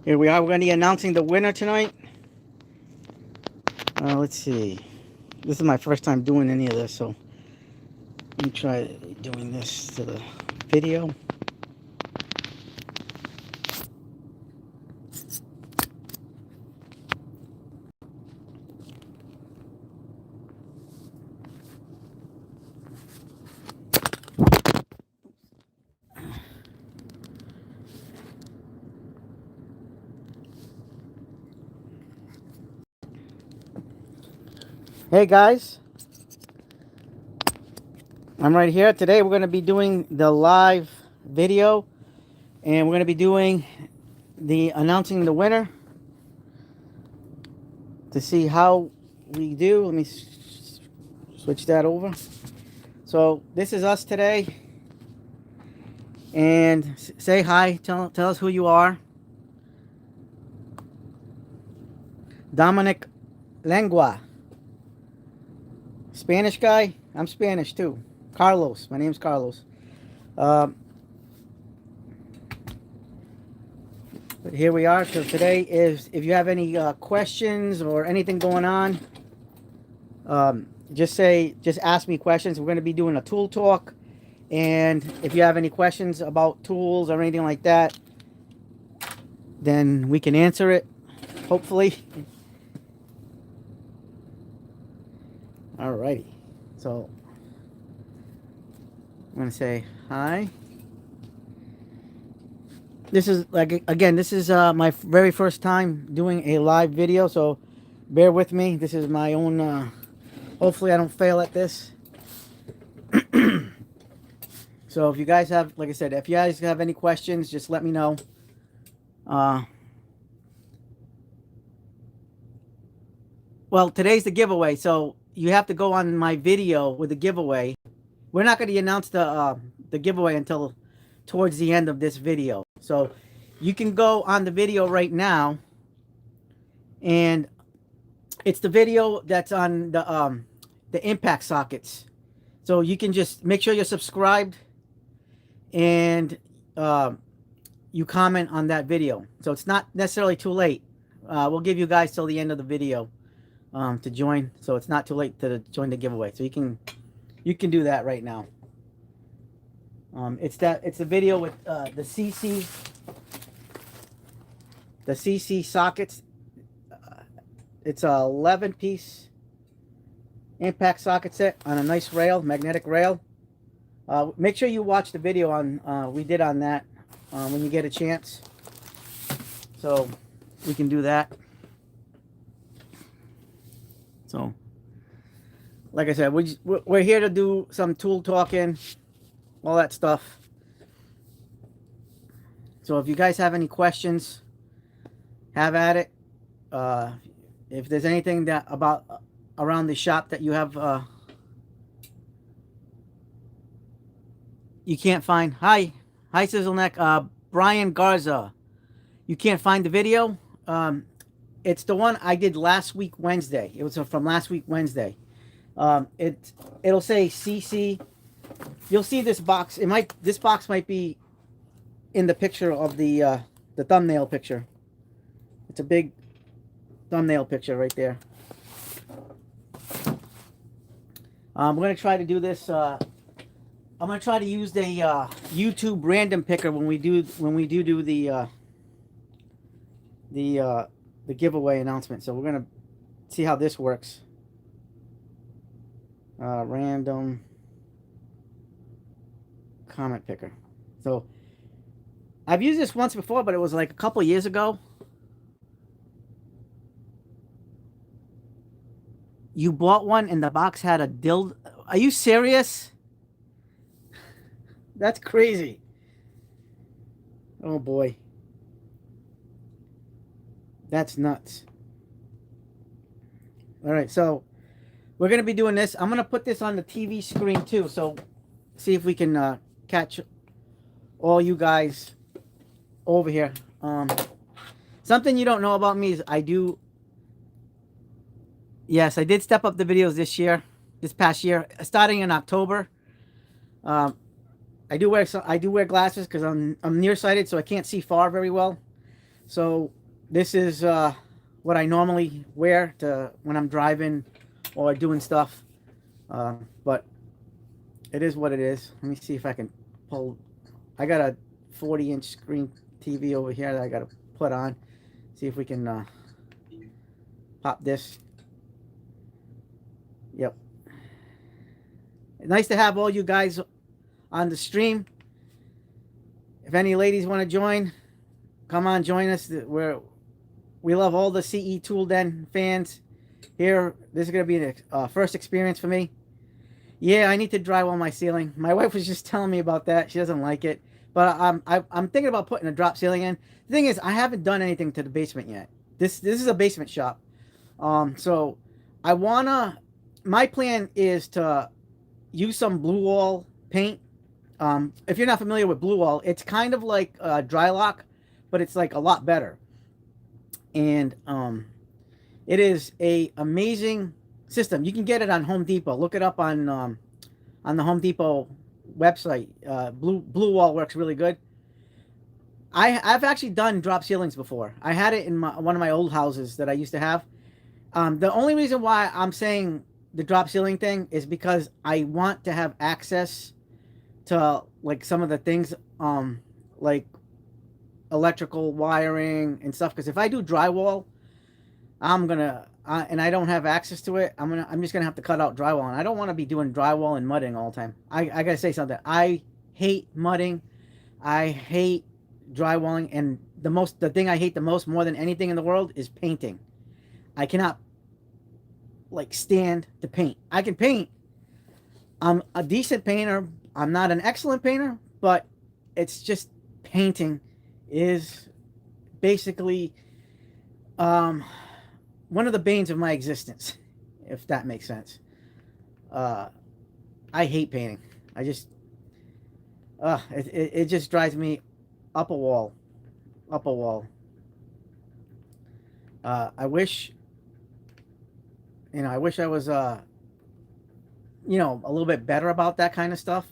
Here we are. We're going to be announcing the winner tonight. Let's see. This is my first time doing any of this, so let me try doing this to the video. Hey guys, I'm right here. Today we're going to be doing the live video, and we're going to be doing the announcing the winner to see how we do. Let me switch that over. So this is us today, and say hi. Tell us who you are. Dominic Lengua. Spanish guy? I'm Spanish too. Carlos. My name's Carlos. But here we are. So today is, if you have any questions or anything going on, just ask me questions. We're going to be doing a tool talk. And if you have any questions about tools or anything like that, then we can answer it, hopefully. Alrighty, so I'm gonna say hi. This is this is my very first time doing a live video, so bear with me. This is my own. Hopefully, I don't fail at this. So if you guys have, like I said, if you guys have any questions, just let me know. Well, today's the giveaway, so you have to go on my video with the giveaway. We're not going to announce the giveaway until towards the end of this video. So you can go on the video right now, and it's the video that's on the impact sockets. So you can just make sure you're subscribed, and you comment on that video. So it's not necessarily too late. We'll give you guys till the end of the video to join, so it's not too late to join the giveaway. So you can do that right now. It's a video with the CC sockets. It's a 11-piece impact socket set on a nice rail, magnetic rail. Make sure you watch the video on we did on that when you get a chance. So we can do that. So, like I said, we're here to do some tool talking, all that stuff. So if you guys have any questions, have at it. If there's anything that around the shop that you have you can't find, hi Sizzleneck, Brian Garza, you can't find the video. It's the one I did last week Wednesday. It was from last week Wednesday. It'll say CC. You'll see this box. This box might be in the picture of the thumbnail picture. It's a big thumbnail picture right there. We're gonna try to do this. I'm gonna try to use the YouTube random picker when we do the giveaway announcement. So we're gonna see how this works. Random comment picker. So I've used this once before, but it was like a couple years ago. You bought one and the box had a dildo. Are you serious? That's crazy. Oh boy. That's nuts. All right, so we're going to be doing this. I'm going to put this on the TV screen too, so see if we can catch all you guys over here. Something you don't know about me is I did step up the videos this past year, starting in October. I do wear glasses because I'm nearsighted, so I can't see far very well. So this is what I normally wear to when I'm driving or doing stuff. But it is what it is. Let me see if I can pull. I got a 40-inch screen TV over here that I got to put on. See if we can pop this. Yep. Nice to have all you guys on the stream. If any ladies want to join, come on, join us. We love all the CE Tool Den fans here. This is going to be the first experience for me. Yeah, I need to drywall my ceiling. My wife was just telling me about that. She doesn't like it. But I'm thinking about putting a drop ceiling in. The thing is, I haven't done anything to the basement yet. This is a basement shop. So I wanna. My plan is to use some blue wall paint. If you're not familiar with blue wall, it's kind of like dry lock, but it's like a lot better. And it is a amazing system. You can get it on Home Depot. Look it up on the Home Depot website. Blue wall works really good. I've actually done drop ceilings before. I had it in one of my old houses that I used to have. The only reason why I'm saying the drop ceiling thing is because I want to have access to like some of the things like electrical wiring and stuff. Because if I do drywall, I'm gonna and I don't have access to it. I'm just gonna have to cut out drywall, and I don't want to be doing drywall and mudding all the time. I gotta say something. I hate mudding. I hate drywalling, and the thing I hate the most, more than anything in the world, is painting. I cannot like stand to paint. I can paint. I'm a decent painter. I'm not an excellent painter, but it's just painting is basically one of the banes of my existence, if that makes sense. I hate painting. I just it just drives me up a wall. I wish I wish I was a little bit better about that kind of stuff.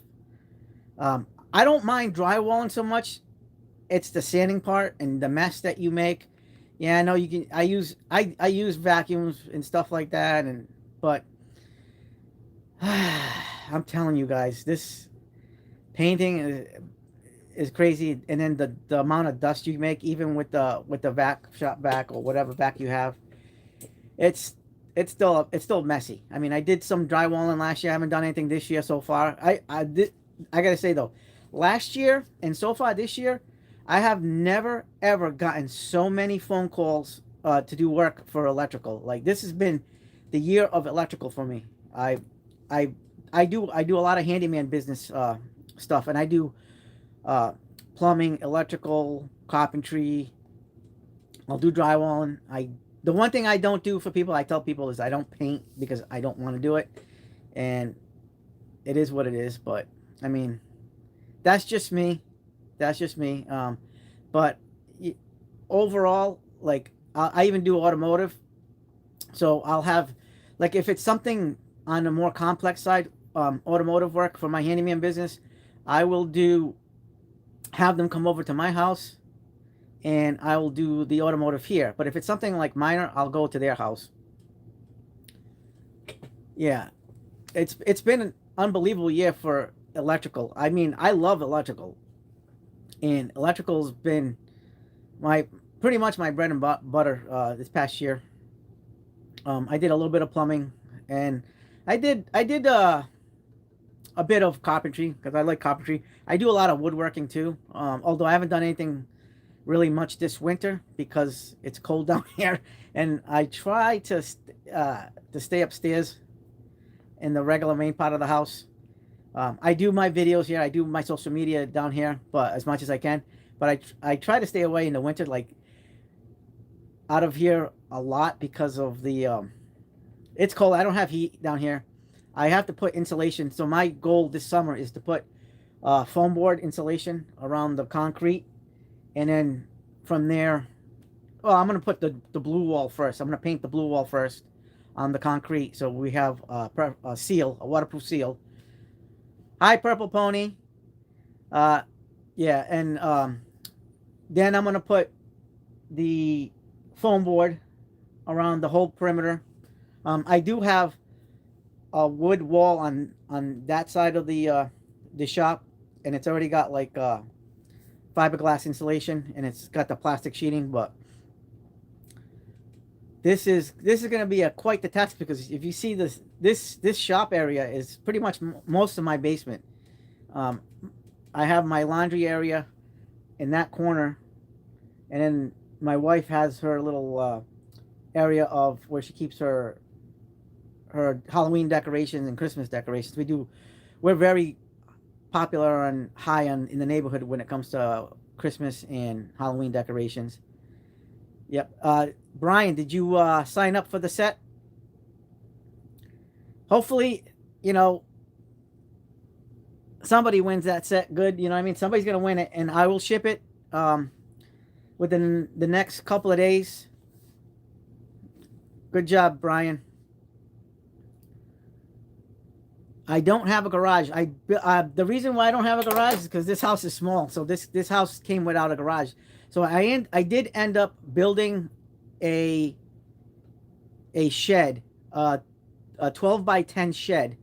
I don't mind drywalling so much. It's the sanding part and the mess that you make. Yeah, I know you can. I use vacuums and stuff like that, but I'm telling you guys, this painting is crazy. And then the amount of dust you make, even with the vac shop vac or whatever vac you have, it's still messy. I mean, I did some drywalling last year. I haven't done anything this year so far. I gotta say though, last year and so far this year, I have never ever gotten so many phone calls to do work for electrical. Like, this has been the year of electrical for me. I do a lot of handyman business stuff, and I do plumbing, electrical, carpentry. I'll do drywalling. The one thing I don't do for people, I tell people, is I don't paint because I don't want to do it, and it is what it is. But I mean, that's just me. But overall, like, I even do automotive. So I'll have, like, if it's something on a more complex side, automotive work for my handyman business, I will have them come over to my house, and I will do the automotive here. But if it's something like minor, I'll go to their house. Yeah, it's been an unbelievable year for electrical. I mean, I love electrical, and electrical's been pretty much my bread and butter this past year. I did a little bit of plumbing, and I did a bit of carpentry because I like carpentry. I do a lot of woodworking too, although I haven't done anything really much this winter because it's cold down here, and I try to stay upstairs in the regular main part of the house. I do my videos here. I do my social media down here, but as much as I can. But I try to stay away in the winter, like out of here a lot, because of the it's cold. I don't have heat down here. I have to put insulation. So my goal this summer is to put foam board insulation around the concrete, and then from there, well, I'm gonna put the blue wall first. I'm gonna paint the blue wall first on the concrete, so we have a waterproof seal. Hi, Purple Pony. Yeah, and then I'm gonna put the foam board around the whole perimeter. I do have a wood wall on that side of the shop, and it's already got like fiberglass insulation, and it's got the plastic sheeting. But this is going to be a quite the test, because if you see this shop area is pretty much most of my basement. Um, I have my laundry area in that corner, and then my wife has her little area of where she keeps her Halloween decorations and Christmas decorations. We're very popular and high on in the neighborhood when it comes to Christmas and Halloween decorations. Yep. Brian, did you sign up for the set? Hopefully, you know, somebody wins that set. Good. You know what I mean? Somebody's going to win it, and I will ship it within the next couple of days. Good job, Brian. I don't have a garage. The reason why I don't have a garage is because this house is small. So this house came without a garage. So I did end up building a shed, a 12 by 10 shed,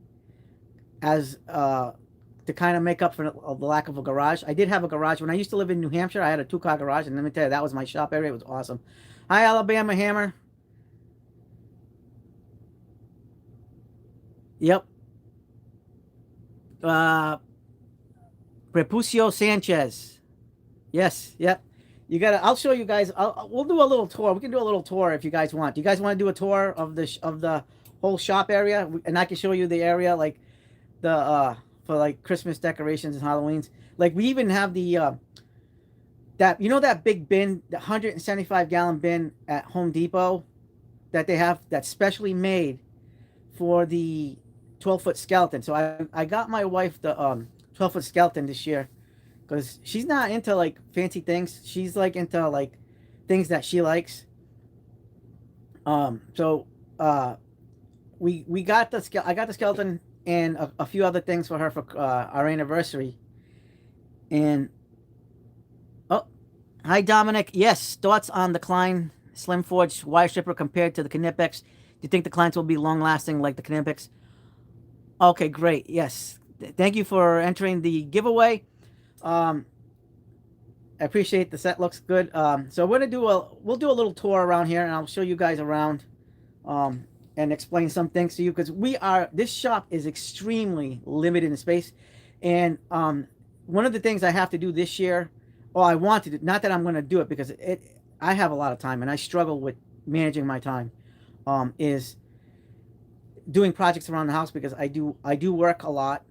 as to kind of make up for the lack of a garage. I did have a garage when I used to live in New Hampshire. I had a 2-car garage, and let me tell you, that was my shop area. It was awesome. Hi, Alabama Hammer. Yep. Prepucio Sanchez. Yes. Yep. You gotta. I'll show you guys. We'll do a little tour. We can do a little tour if you guys want. Do you guys want to do a tour of the whole shop area? And I can show you the area, like the for like Christmas decorations and Halloweens. Like we even have the that, you know, that big bin, the 175-gallon bin at Home Depot that they have, that's specially made for the 12-foot skeleton. So I got my wife the 12-foot skeleton this year, because she's not into like fancy things. She's like into like things that she likes. So we got I got the skeleton and a few other things for her for our anniversary. And oh, hi Dominic. Yes, thoughts on the Klein Slim Forge wire stripper compared to the Knipex? Do you think the Kleins will be long lasting like the Knipex? Okay, great. Yes, thank you for entering the giveaway. I appreciate the set, looks good. So we're gonna we'll do a little tour around here, and I'll show you guys around and explain some things to you, because this shop is extremely limited in space. And one of the things I have to do this year, or I want to do, not that I'm going to do it, because I have a lot of time and I struggle with managing my time, is doing projects around the house, because I do work a lot.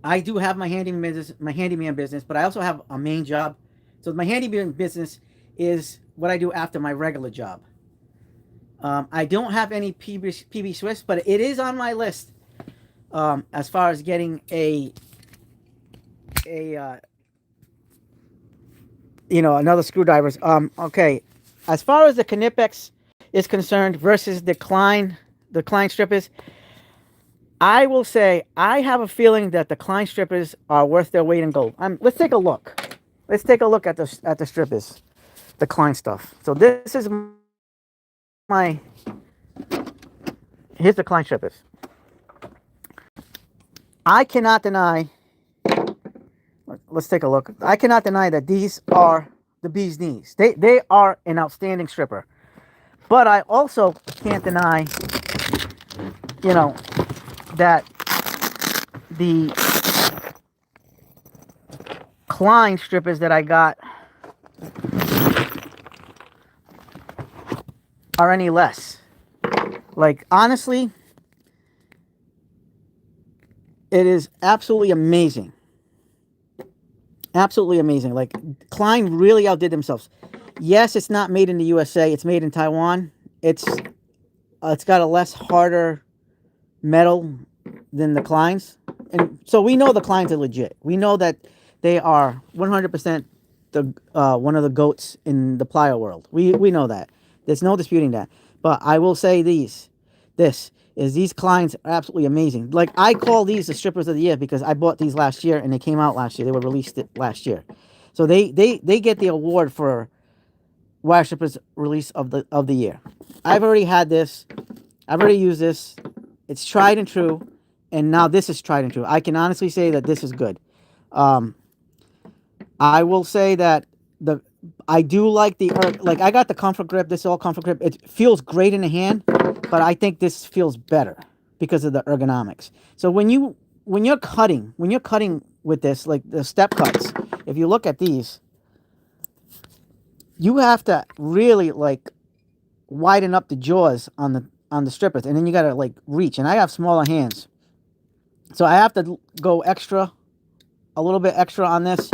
I do have my handyman business, but I also have a main job. So my handyman business is what I do after my regular job. I don't have any PB Swiss, but it is on my list as far as getting another screwdrivers. Okay, as far as the Knipex is concerned versus the Klein strippers, I will say I have a feeling that the Klein strippers are worth their weight in gold. Let's take a look. Let's take a look at the strippers, the Klein stuff. So this is here's the Klein strippers. I cannot deny. Let's take a look. I cannot deny that these are the bee's knees. They are an outstanding stripper. But I also can't deny, that the Klein strippers that I got are any less. Like, honestly, it is absolutely amazing. Absolutely amazing. Like, Klein really outdid themselves. Yes, it's not made in the USA. It's made in Taiwan. It's got a less harder metal than the Kleins. And so we know the Kleins are legit. We know that they are 100% one of the goats in the plier world. We know that. There's no disputing that. But I will say these Kleins are absolutely amazing. Like, I call these the strippers of the year because I bought these last year and they came out last year. They were released last year. So they get the award for wire strippers release of the year. I've already had this. I've already used this. It's tried and true, and now this is tried and true. I can honestly say that this is good. Um, I will say that the I do like the like I got the comfort grip. This is all comfort grip. It feels great in the hand, but I think this feels better because of the ergonomics. So when you're cutting with this, like the step cuts, if you look at these, you have to really like widen up the jaws on the strippers, and then you gotta like reach. And I have smaller hands, so I have to go a little bit extra on this.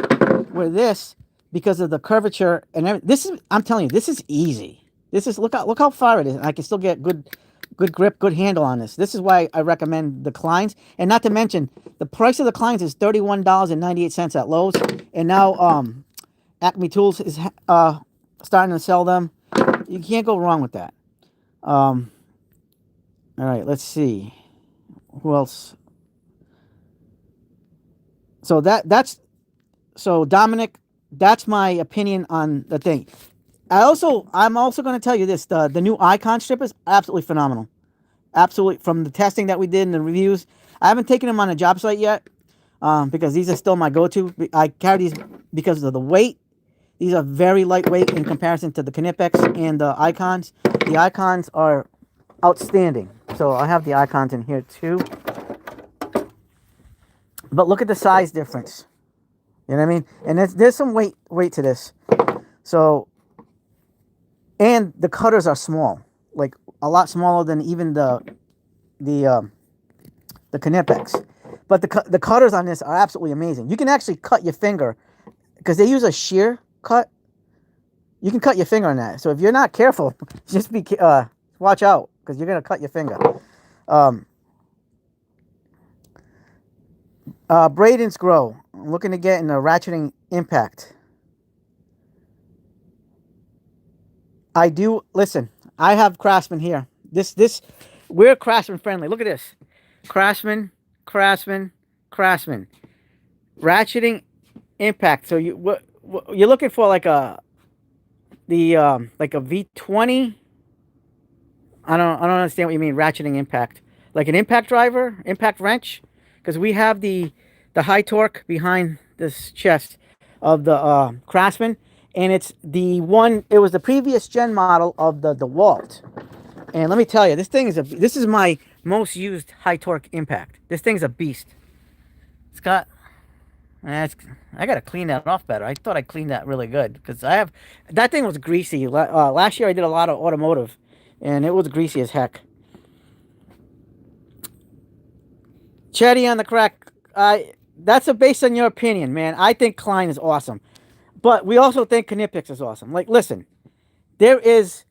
Where this, because of the curvature and everything, this is, I'm telling you, this is easy. This is, look how far it is. I can still get good grip, good handle on this. This is why I recommend the Kleins. And not to mention, the price of the Kleins is $31.98 at Lowe's. And now Acme Tools is starting to sell them. You can't go wrong with that. All right, let's see. Who else? So so Dominic, that's my opinion on the thing. I'm also going to tell you this: the new icon strippers, absolutely phenomenal, absolutely. From the testing that we did and the reviews, I haven't taken them on a job site yet because these are still my go-to. I carry these because of the weight. These are very lightweight in comparison to the Knipex and the icons. The icons are outstanding. So I have the icons in here too. But look at the size difference. You know what I mean? And there's some weight to this. So, and the cutters are small, like a lot smaller than even the Knipex. But the cutters on this are absolutely amazing. You can actually cut your finger because they use a shear cut. You can cut your finger on that. So if you're not careful, just watch out because you're gonna cut your finger. Braden's Grow. I'm looking to get in a ratcheting impact. I do, listen, I have Craftsman here. We're Craftsman friendly. Look at this. Craftsman. Ratcheting impact. So what you're looking for, like like a V20. I don't understand what you mean, ratcheting impact. Like an impact driver, impact wrench? Because we have the high torque behind this chest of the Craftsman, and it's the one. It was the previous gen model of the DeWalt. And let me tell you, this is my most used high torque impact. This thing's a beast. It's got. I gotta clean that off better. I thought I cleaned that really good because that thing was greasy. Last year I did a lot of automotive, and it was greasy as heck. Chatty on the crack. That's based on your opinion, man. I think Klein is awesome. But we also think Knipex is awesome. Like, listen, there's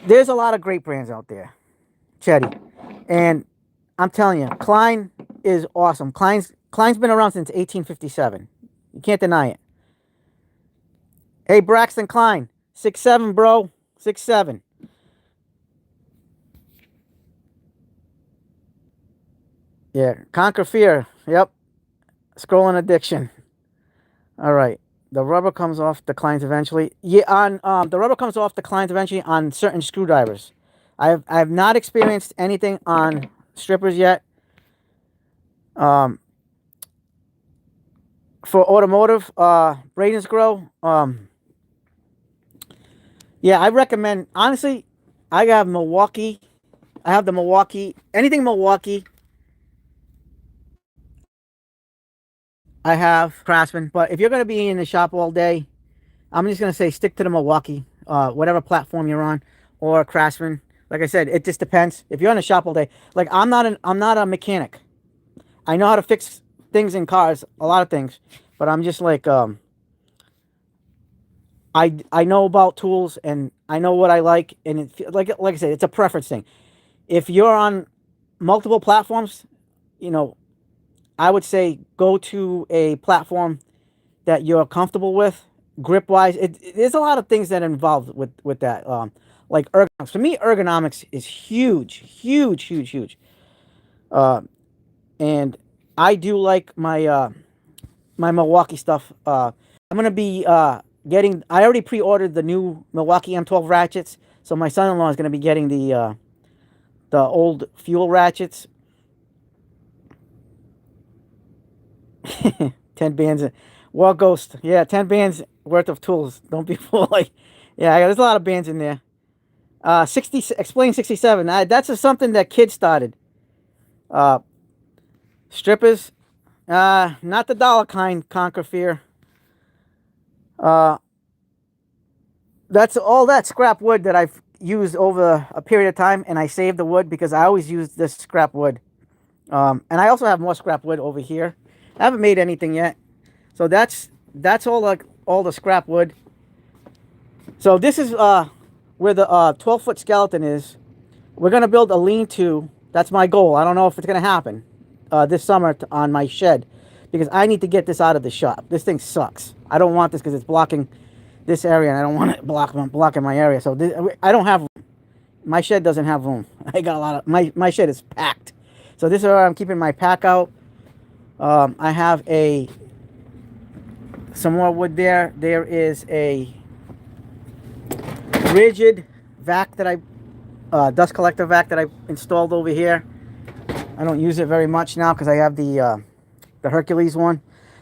a lot of great brands out there, Chetty. And I'm telling you, Klein is awesome. Klein's been around since 1857. You can't deny it. Hey, Braxton Klein, 6'7", bro. 6'7". Yeah, Conquer Fear. Yep. Scrolling Addiction. All right. The rubber comes off the Kleins eventually. Yeah, on the rubber comes off the Kleins eventually on certain screwdrivers. I have not experienced anything on strippers yet. For automotive, Braden's Grow. Yeah, I recommend, honestly, I have Milwaukee. I have the Milwaukee. Anything Milwaukee. I have Craftsman, but if you're going to be in the shop all day, I'm just going to say stick to the Milwaukee, whatever platform you're on, or Craftsman. Like I said, it just depends. If you're in the shop all day, like I'm not a mechanic. I know how to fix things in cars, a lot of things, but I'm just like I know about tools and I know what I like, and like I said, it's a preference thing. If you're on multiple platforms, you know, I would say go to a platform that you're comfortable with, grip wise. There's a lot of things that are involved with that. Like ergonomics. For me, ergonomics is huge. And I do like my my Milwaukee stuff. I'm gonna be getting. I already pre-ordered the new Milwaukee M12 ratchets, so my son-in-law is gonna be getting the old fuel ratchets. 10 bands. Wall Ghost. Yeah, 10 bands worth of tools. Don't be fooled. Like, yeah, there's a lot of bands in there. 60. Explain 67. That's just something that kids started. Uh, strippers. Not the dollar kind. Conquer fear. Uh, that's all that scrap wood that I've used over a period of time, and I saved the wood because I always use this scrap wood. And I also have more scrap wood over here. I haven't made anything yet, so that's all the scrap wood. So this is where the 12-foot skeleton is. We're gonna build a lean-to. That's my goal. I don't know if it's gonna happen this summer on my shed, because I need to get this out of the shop. This thing sucks. I don't want this because it's blocking this area, and I don't want it blocking my area. So I don't have. My shed doesn't have room. I got a lot of my shed is packed. So this is where I'm keeping my pack out. I have some more wood there. There is a rigid vac that dust collector vac that I installed over here. I don't use it very much now because I have the Hercules one.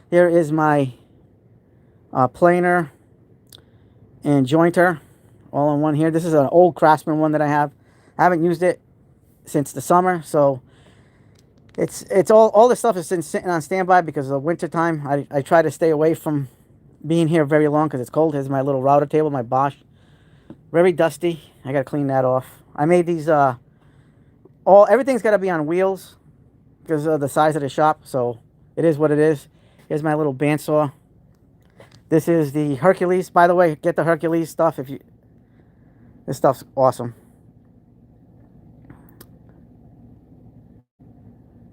Here is my planer and jointer all in one here. This is an old Craftsman one that I have. I haven't used it since the summer, so it's all this stuff is sitting on standby because of the winter time. I try to stay away from being here very long because it's cold. Here's my little router table, my Bosch. Very dusty. I gotta clean that off. I made these everything's gotta be on wheels because of the size of the shop, so it is what it is. Here's my little bandsaw. This is the Hercules. By the way, get the Hercules stuff if you. This stuff's awesome.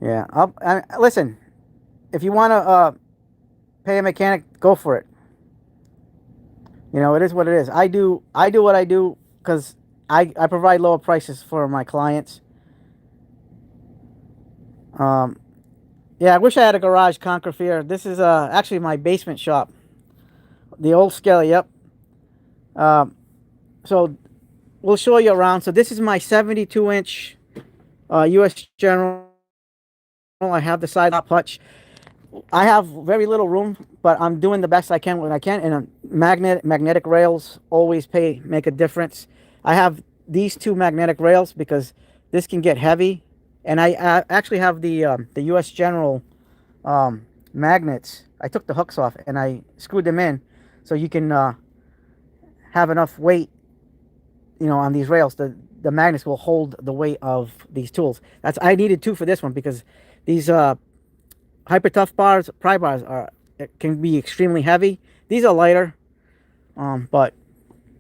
Yeah, listen. If you want to pay a mechanic, go for it. You know, it is what it is. I do what I do because I provide lower prices for my clients. Yeah, I wish I had a garage Conquer Fear. This is actually my basement shop. The old scale, yep. So we'll show you around. So this is my 72-inch U.S. General. I have the side top hutch. I have very little room, but I'm doing the best I can when I can. And magnetic rails always make a difference. I have these two magnetic rails because this can get heavy. And I actually have the U.S. General magnets. I took the hooks off and I screwed them in so you can have enough weight, you know, on these rails. The magnets will hold the weight of these tools. I needed two for this one because these hyper tough bars, pry bars can be extremely heavy. These are lighter, but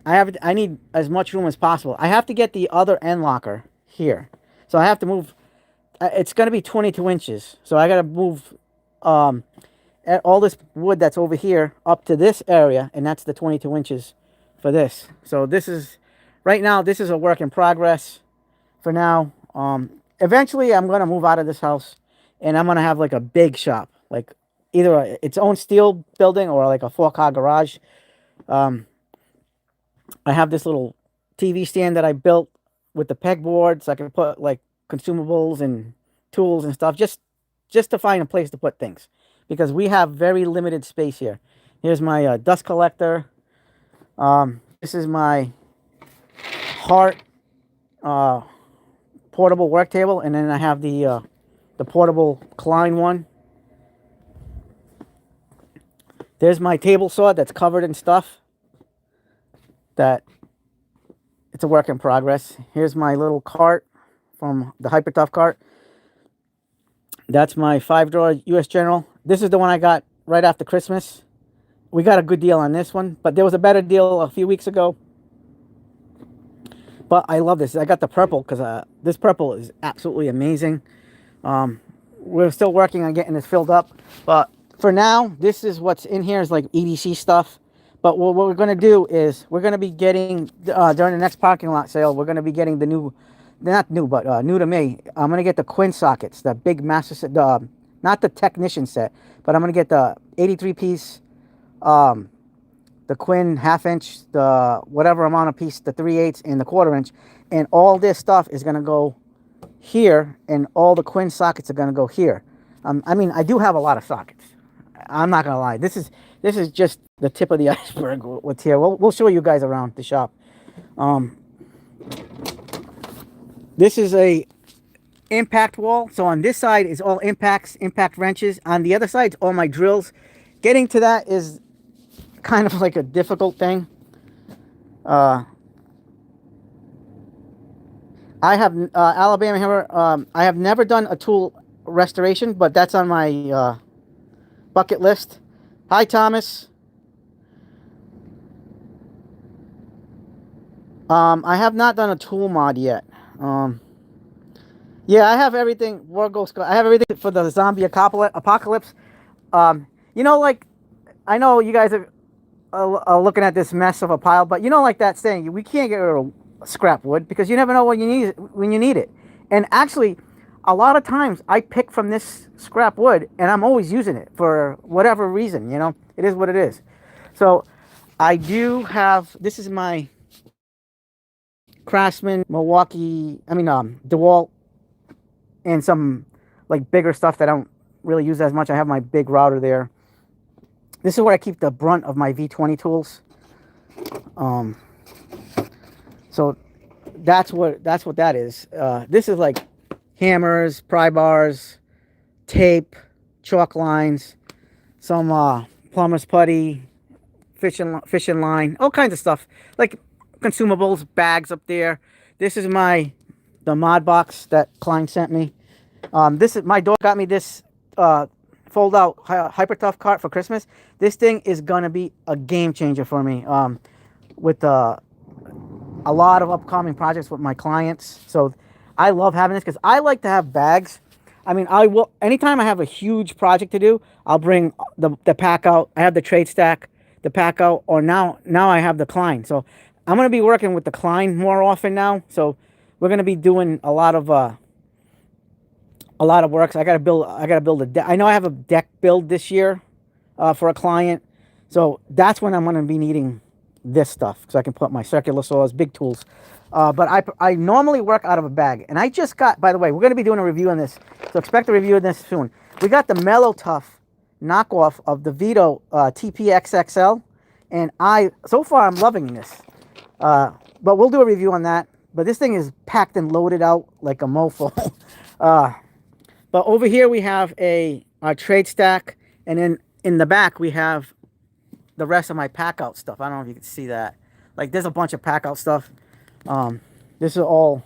I need as much room as possible. I have to get the other end locker here, so I have to move. It's going to be 22 inches, so I got to move all this wood that's over here up to this area, and that's the 22 inches for this. So this is right now. This is a work in progress for now. Eventually, I'm going to move out of this house. And I'm going to have like a big shop, like either its own steel building or like a 4-car garage. I have this little TV stand that I built with the pegboard so I can put like consumables and tools and stuff just to find a place to put things because we have very limited space here. Here's my dust collector. This is my Hart portable work table, and then I have the portable Klein one. There's my table saw that's covered in stuff. It's a work in progress. Here's my little cart from the Hyper Tough cart. That's my 5-drawer U.S. General. This is the one I got right after Christmas. We got a good deal on this one, but there was a better deal a few weeks ago. But I love this. I got the purple because this purple is absolutely amazing. We're still working on getting this filled up, but for now, this is what's in here is like EDC stuff. But what we're going to do is we're going to be getting during the next parking lot sale, we're going to be getting the new, not new, but new to me. I'm going to get the Quinn sockets, the big master set, not the technician set, but I'm going to get the 83-piece the Quinn half-inch, the whatever amount of piece, the 3/8 and the 1/4 inch, and all this stuff is going to go here, and all the Quinn sockets are going to go here. I mean, I do have a lot of sockets. I'm not going to lie. This is just the tip of the iceberg what's here. We'll show you guys around the shop. This is a impact wall. So on this side is all impacts, impact wrenches. On the other side, all my drills. Getting to that is kind of like a difficult thing. I have Alabama hammer. I have never done a tool restoration, but that's on my bucket list. Hi, Thomas. I have not done a tool mod yet. Yeah, I have everything. I have everything for the zombie apocalypse. You know, like, I know you guys are looking at this mess of a pile, but you know, like that saying, we can't get rid of scrap wood because you never know when you need it. And actually, a lot of times I pick from this scrap wood, and I'm always using it for whatever reason. You know, it is what it is. So I do have. This is my Craftsman, Milwaukee. I mean, DeWalt, and some like bigger stuff that I don't really use as much. I have my big router there. This is where I keep the brunt of my V20 tools. So that's what that is. This is like hammers, pry bars, tape, chalk lines, some plumber's putty, fishing line, all kinds of stuff, like consumables, bags up there. This is the mod box that Klein sent me. This is my dog got me this fold out hyper tough cart for Christmas. This thing is gonna be a game changer for me with a lot of upcoming projects with my clients. So I love having this because I like to have bags. I mean, I will anytime I have a huge project to do, I'll bring the pack out. I have the trade stack, the pack out, or now I have the Klein. So I'm gonna be working with the Klein more often now. So we're gonna be doing a lot of work. So I gotta build a deck. I know I have a deck build this year for a client. So that's when I'm gonna be needing this stuff, so I can put my circular saws, big tools. But I normally work out of a bag. And I just got, by the way, we're going to be doing a review on this. So expect a review of this soon. We got the Mellow Tough knockoff of the Veto TPXXL. And so far, I'm loving this. But we'll do a review on that. But this thing is packed and loaded out like a mofo. But over here, we have our trade stack. And then in the back, we have the rest of my pack out stuff. I don't know if you can see that. Like, there's a bunch of pack out stuff. This is all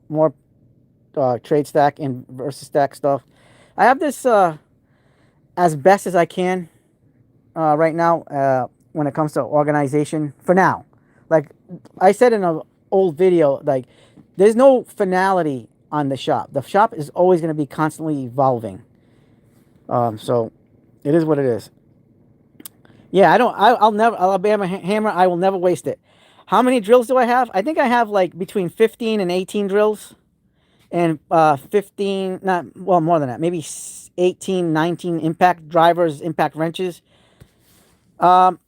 more trade stack and versus stack stuff. I have this as best as I can right now when it comes to organization for now. Like I said in an old video, like there's no finality on the shop. The shop is always going to be constantly evolving. So it is what it is. Yeah, I'll be a hammer. I will never waste it. How many drills do I have? I think I have like between 15 and 18 drills. And 15, well, more than that. Maybe 18, 19 impact drivers, impact wrenches. All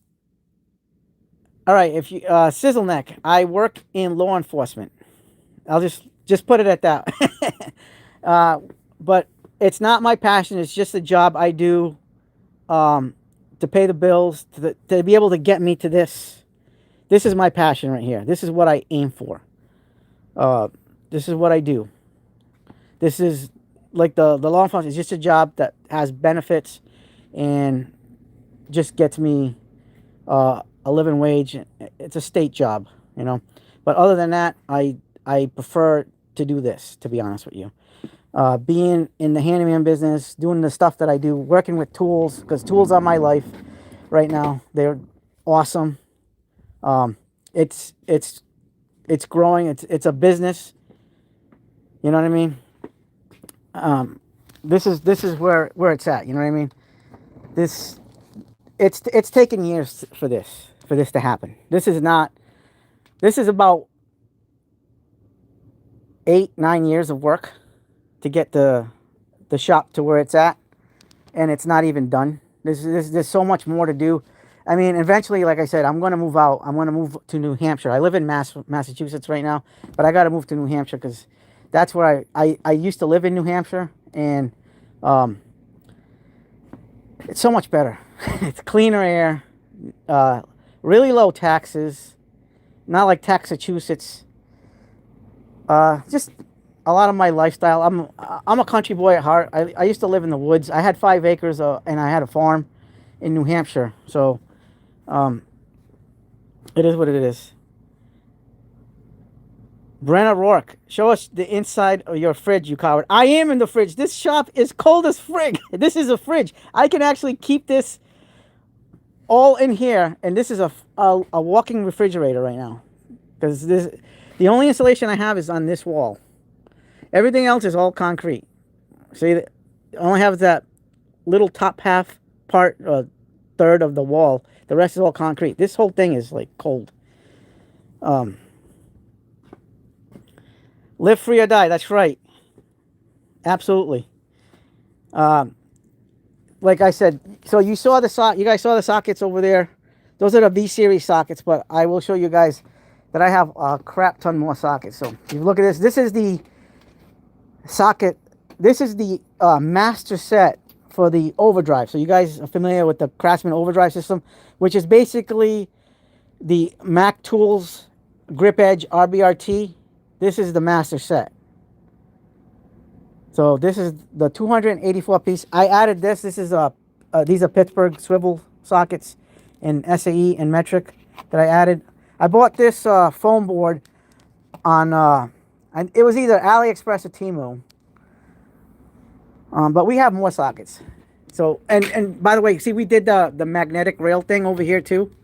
right, if you sizzle neck, I work in law enforcement. I'll just put it at that. But it's not my passion. It's just a job I do to pay the bills, to be able to get me to this. This is my passion right here. This is what I aim for. This is what I do. This is like the law enforcement is just a job that has benefits and just gets me a living wage. It's a state job, you know. But other than that, I prefer to do this, to be honest with you. Being in the handyman business, doing the stuff that I do, working with tools, because tools are my life right now. They're awesome. It's growing. It's a business. You know what I mean? This is where it's at. You know what I mean? It's taken years for this to happen. This is about 8-9 years of work to get the shop to where it's at, and it's not even done. There's so much more to do. I mean, eventually, like I said, I'm going to move out. I'm going to move to New Hampshire. I live in Massachusetts right now, but I got to move to New Hampshire because that's where I used to live in New Hampshire, and it's so much better. It's cleaner air, really low taxes, not like Massachusetts. Just a lot of my lifestyle. I'm a country boy at heart. I used to live in the woods. I had 5 acres and I had a farm in New Hampshire. So it is what it is. Brenna Rourke, show us the inside of your fridge, you coward. I am in the fridge. This shop is cold as frig. This is a fridge. I can actually keep this all in here, and this is a walking refrigerator right now. Because the only insulation I have is on this wall. Everything else is all concrete. See, I only have that little top half part, third of the wall. The rest is all concrete. This whole thing is like cold. Live free or die. That's right. Absolutely. Like I said, so you saw you guys saw the sockets over there. Those are the V-series sockets, but I will show you guys that I have a crap ton more sockets. So if you look at this, this is the socket. This is the master set for the overdrive. So you guys are familiar with the Craftsman overdrive system, which is basically the Mac Tools Grip Edge RBRT. This is the master set. So this is the 284 piece. I added this. This is these are Pittsburgh swivel sockets in SAE and metric that I added. I bought this foam board on and it was either AliExpress or Temu. But we have more sockets. So and by the way, see, we did the magnetic rail thing over here too.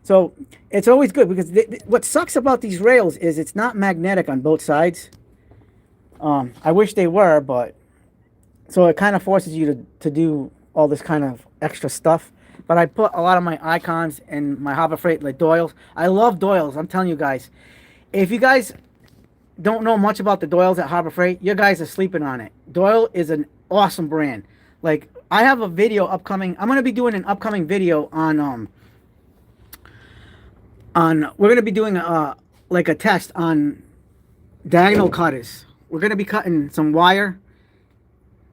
So it's always good because what sucks about these rails is it's not magnetic on both sides. I wish they were, but so it kind of forces you to do all this kind of extra stuff. But I put a lot of my icons and my Harbor Freight, like Doyle's. I love Doyle's. I'm telling you guys, if you guys don't know much about the Doyle's at Harbor Freight, you guys are sleeping on it. Doyle is an awesome brand. Like, I have a video upcoming. I'm going to be doing an upcoming video on we're going to be doing like a test on diagonal cutters. We're going to be cutting some wire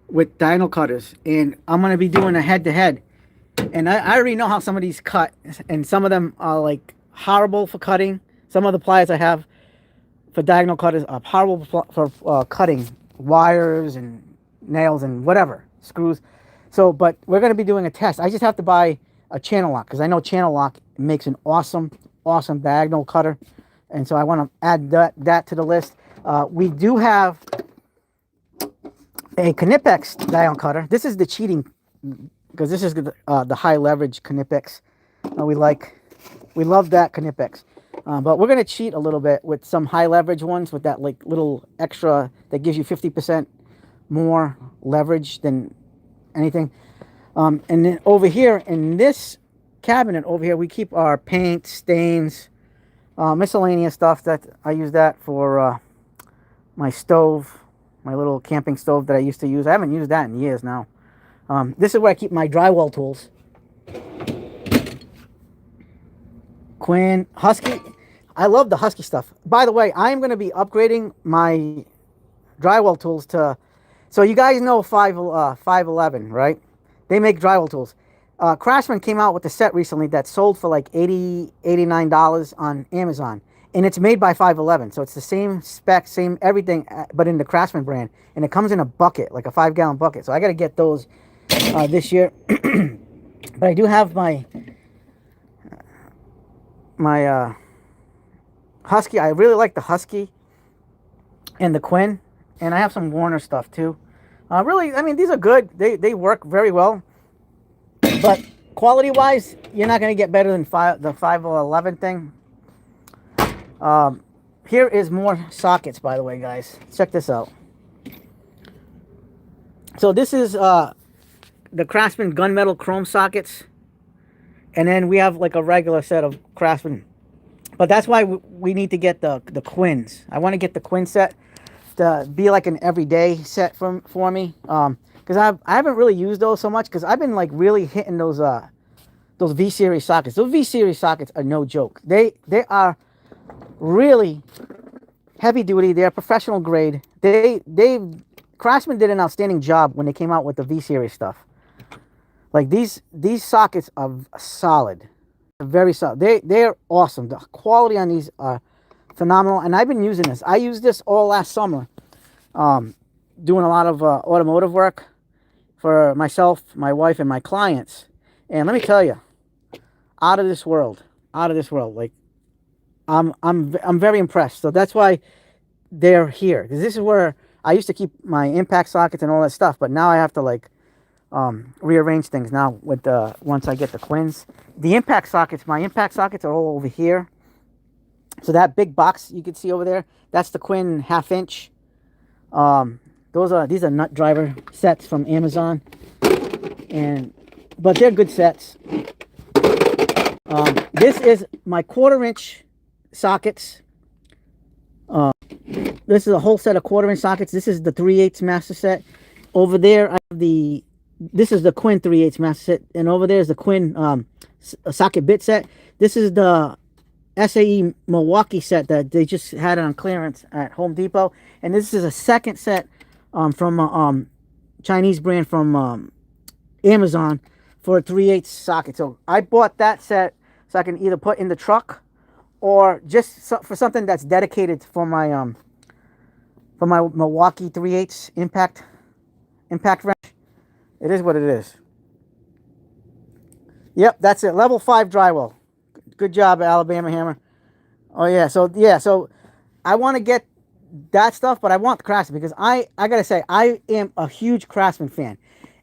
with diagonal cutters, and I'm going to be doing a head-to-head. And I already know how some of these cut, and some of them are like horrible for cutting. Some of the pliers I have for diagonal cutters are horrible for cutting wires and nails and whatever, screws. So, but we're going to be doing a test. I just have to buy a channel lock because I know channel lock makes an awesome diagonal cutter, and so I want to add that to the list. We do have a Knipex diagonal cutter. This is the cheating, because this is the high leverage Knipex. We love that Knipex. But we're going to cheat a little bit with some high leverage ones with that like little extra that gives you 50% more leverage than anything. And then over here in this cabinet over here, we keep our paint, stains, miscellaneous stuff. That I use that for my stove, my little camping stove that I used to use. I haven't used that in years now. This is where I keep my drywall tools. Quinn, Husky. I love the Husky stuff. By the way, I am going to be upgrading my drywall tools to... So you guys know 511, right? They make drywall tools. Craftsman came out with a set recently that sold for like $80, $89 on Amazon. And it's made by 511. So it's the same spec, same everything, but in the Craftsman brand. And it comes in a bucket, like a 5-gallon bucket. So I got to get those this year. But I do have my Husky. I really like the Husky and the Quinn. And I have some Warner stuff too. Really, I mean, these are good. They work very well. But quality-wise, you're not going to get better than the 511 thing. Here is more sockets, by the way, guys. Check this out. So this is the Craftsman gunmetal chrome sockets. And then we have like a regular set of Craftsman. But that's why we need to get the Quins. I want to get the Quinn set to be like an everyday set for me. Because I haven't really used those so much, because I've been like really hitting those those V series sockets. Those V series sockets are no joke. They are really heavy duty. They're professional grade. Craftsman did an outstanding job when they came out with the V series stuff. Like these sockets are solid, very solid. They're awesome. The quality on these are phenomenal, and I've been using this. I used this all last summer, doing a lot of automotive work for myself, my wife, and my clients. And let me tell you, out of this world, out of this world. Like I'm very impressed. So that's why they're here. Because this is where I used to keep my impact sockets and all that stuff, but now I have to like rearrange things now with the once I get the Quins. The impact sockets, my impact sockets are all over here. So that big box you can see over there, that's the Quin 1/2 inch. These are nut driver sets from Amazon, but they're good sets. This is my 1/4 inch sockets. This is a whole set of 1/4 inch sockets. This is the 3/8 master set. Over there, I have this is the Quin 3/8 master set, and over there is the Quin socket bit set. This is the SAE Milwaukee set that they just had on clearance at Home Depot, and this is a second set from a Chinese brand from Amazon for a 3/8 socket. So I bought that set so I can either put in the truck or just for something that's dedicated for my Milwaukee 3/8 impact wrench. It is what it is. Yep, that's it. Level 5 drywall. Good job, Alabama Hammer. Oh yeah, so I want to get that stuff, but I want the Craftsman because I gotta say I am a huge Craftsman fan,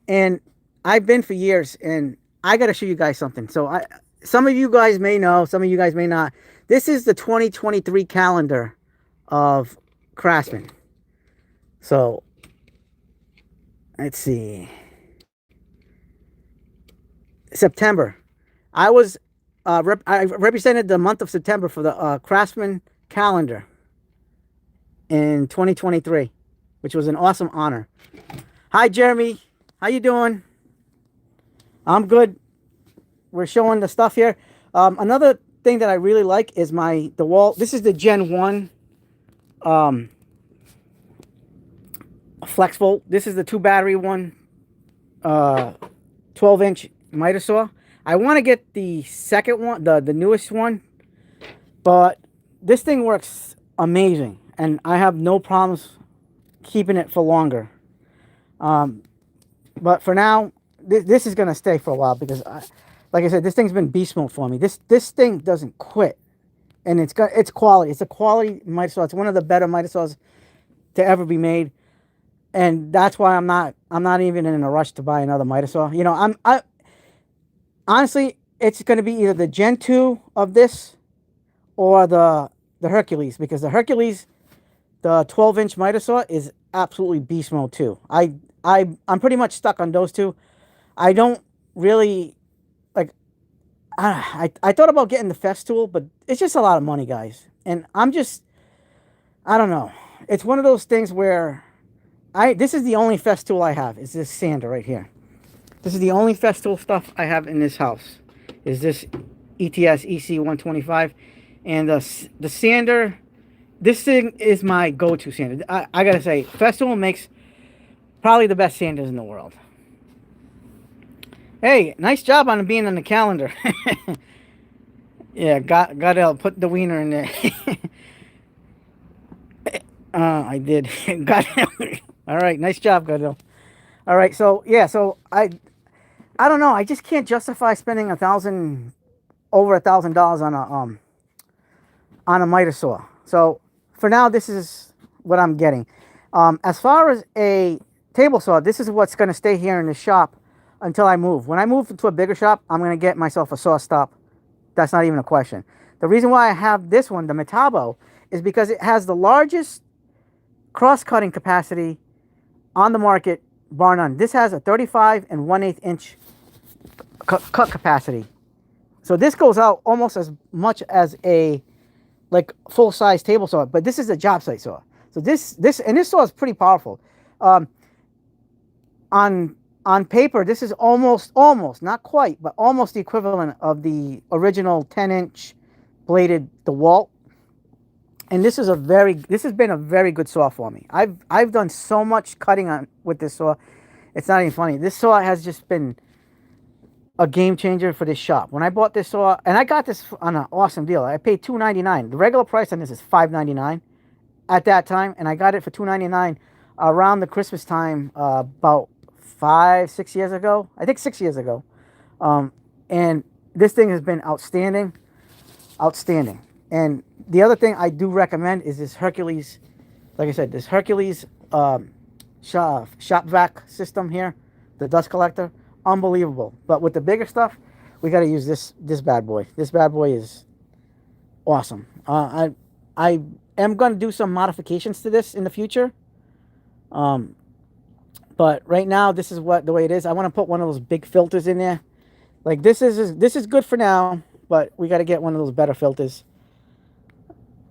and I've been for years. And I gotta show you guys something. So some of you guys may know, some of you guys may not. This is the 2023 calendar of Craftsman. So let's see. September. I represented the month of September for the Craftsman calendar in 2023, which was an awesome honor. Hi, Jeremy. How you doing? I'm good. We're showing the stuff here. Another thing that I really like is the wall. This is the Gen 1 flex bolt. This is the 2 battery one, 12 inch miter saw. I want to get the second one, the newest one, but this thing works amazing, and I have no problems keeping it for longer. But for now, this is going to stay for a while because, like I said, this thing's been beast mode for me. This thing doesn't quit, and it's quality. It's a quality miter saw. It's one of the better miter saws to ever be made, and that's why I'm not even in a rush to buy another miter saw. You know, honestly, it's going to be either the Gen 2 of this or the Hercules, because the Hercules, the 12 inch miter saw, is absolutely beast mode too. I'm pretty much stuck on those two. I don't really like. I thought about getting the Festool, but it's just a lot of money, guys. And I don't know. It's one of those things where this is the only Festool I have. Is this sander right here? This is the only Festool stuff I have in this house. Is this ETS EC 125, and the sander. This thing is my go-to sander. I gotta say, Festool makes probably the best sanders in the world. Hey, nice job on being on the calendar. Yeah, gotta put the wiener in there. I did. All right, nice job, Goodell. All right, so yeah, so I don't know. I just can't justify spending over $1,000 on a miter saw. So for now, this is what I'm getting. As far as a table saw, this is what's going to stay here in the shop until I move. When I move into a bigger shop, I'm going to get myself a saw stop. That's not even a question. The reason why I have this one, the Metabo, is because it has the largest cross-cutting capacity on the market, bar none. This has a 35 and 1/8 inch cut capacity. So this goes out almost as much as a full-size table saw, but this is a job site saw. So this saw is pretty powerful. On on paper, this is almost, not quite, but almost the equivalent of the original 10-inch bladed DeWalt. And this has been a very good saw for me. I've done so much cutting with this saw. It's not even funny. This saw has just been a game changer for this shop. When I bought this saw, and I got this on an awesome deal. I paid $2.99. The regular price on this is $5.99 at that time, and I got it for $2.99 around the Christmas time, about 5-6 years ago. I think 6 years ago. And this thing has been outstanding. And the other thing I do recommend is this Hercules, like I said, this Hercules shop vac system here, the dust collector, unbelievable. But with the bigger stuff, we got to use this bad boy. This bad boy is awesome. I am going to do some modifications to this in the future. But right now, this is the way it is. I want to put one of those big filters in there. Like this is good for now, but we got to get one of those better filters.